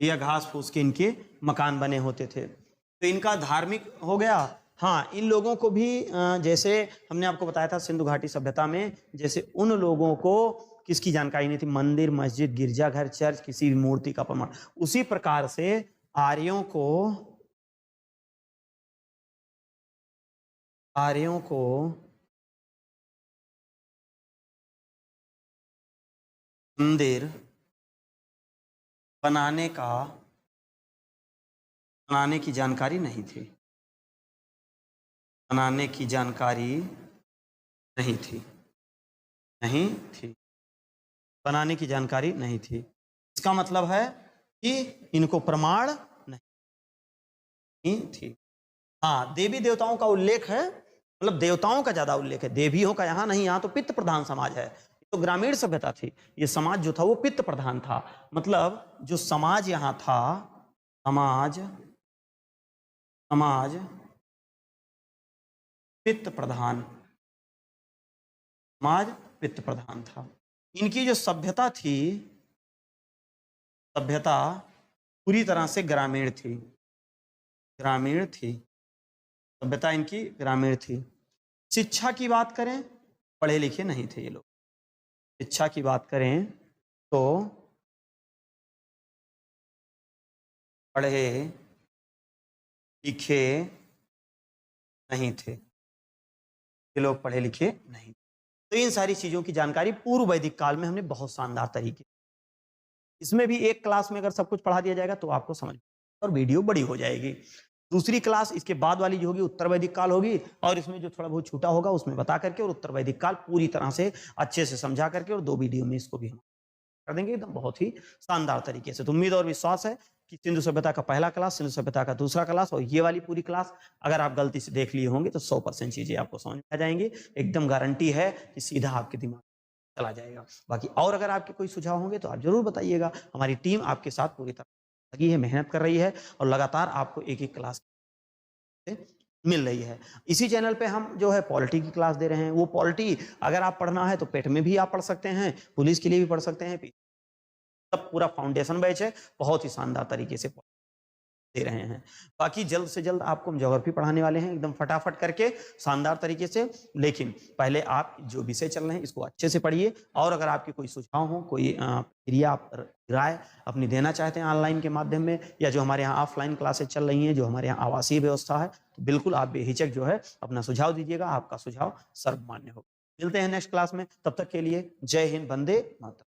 या घास फूस के इनके मकान बने होते थे। तो इनका धार्मिक हो गया। हाँ, इन लोगों को भी जैसे हमने आपको बताया था सिंधु घाटी सभ्यता में, जैसे उन लोगों को किसकी जानकारी नहीं थी, मंदिर, मस्जिद, गिरजाघर, चर्च, किसी भी मूर्ति का प्रमाण, उसी प्रकार से आर्यों को मंदिर बनाने की जानकारी नहीं थी। बनाने की जानकारी नहीं थी। बनाने की जानकारी नहीं थी। इसका मतलब है कि इनको प्रमाण नहीं थी। हाँ, देवी देवताओं का उल्लेख है, मतलब देवताओं का ज्यादा उल्लेख है, देवियों का यहाँ नहीं। यहाँ तो पितृ प्रधान समाज है। तो ग्रामीण सभ्यता थी। ये समाज जो था वो पितृ प्रधान था। मतलब जो समाज यहाँ था, समाज पितृ प्रधान, समाज पितृ प्रधान था। इनकी जो सभ्यता थी, सभ्यता पूरी तरह से ग्रामीण थी। सभ्यता इनकी ग्रामीण थी। शिक्षा की बात करें, पढ़े लिखे नहीं थे ये लोग। शिक्षा की बात करें तो पढ़े लिखे नहीं थे ये लोग, पढ़े लिखे नहीं। तो इन सारी चीजों की जानकारी पूर्व वैदिक काल में हमने बहुत शानदार तरीके, इसमें भी एक क्लास में अगर सब कुछ पढ़ा दिया जाएगा तो आपको समझ और वीडियो बड़ी हो जाएगी। दूसरी क्लास इसके बाद वाली जो होगी उत्तर वैदिक काल होगी, और इसमें जो थोड़ा बहुत छूटा होगा उसमें बता करके और उत्तर वैदिक काल पूरी तरह से अच्छे से समझा करके और 2 वीडियो में इसको भी हम कर देंगे एकदम बहुत ही शानदार तरीके से। तो उम्मीद और विश्वास है कि सिंधु सभ्यता का पहला क्लास, सिंधु सभ्यता का दूसरा क्लास और ये वाली पूरी क्लास अगर आप गलती से देख लिए होंगे तो 100% चीजें आपको समझ में आ जाएंगी। एकदम गारंटी है कि सीधा आपके दिमाग चला जाएगा। बाकी और अगर आपके कोई सुझाव होंगे तो आप जरूर बताइएगा। हमारी टीम आपके साथ पूरी तरह लगी है, मेहनत कर रही है और लगातार आपको एक एक क्लास मिल रही है। इसी चैनल पे हम जो है पॉलिटी की क्लास दे रहे हैं। वो पॉलिटी अगर आप पढ़ना है तो पेट में भी आप पढ़ सकते हैं, पुलिस के लिए भी पढ़ सकते हैं। सब पूरा फाउंडेशन बैच है, बहुत ही शानदार तरीके से दे रहे हैं। बाकी जल्द से जल्द आपको हम ज्योग्राफी पढ़ाने वाले हैं एकदम फटाफट करके शानदार तरीके से। लेकिन पहले आप जो विषय चल रहे हैं इसको अच्छे से पढ़िए, और अगर आपके कोई सुझाव हो, कोई क्रिया आप राय अपनी देना चाहते हैं ऑनलाइन के माध्यम में, या जो हमारे यहाँ ऑफलाइन क्लासेस चल रही हैं, जो हमारे यहाँ आवासीय व्यवस्था है, तो बिल्कुल आप बेहिचक जो है अपना सुझाव दीजिएगा। आपका सुझाव सर्वमान्य होगा। मिलते हैं नेक्स्ट क्लास में, तब तक के लिए जय हिंद, वंदे मातरम।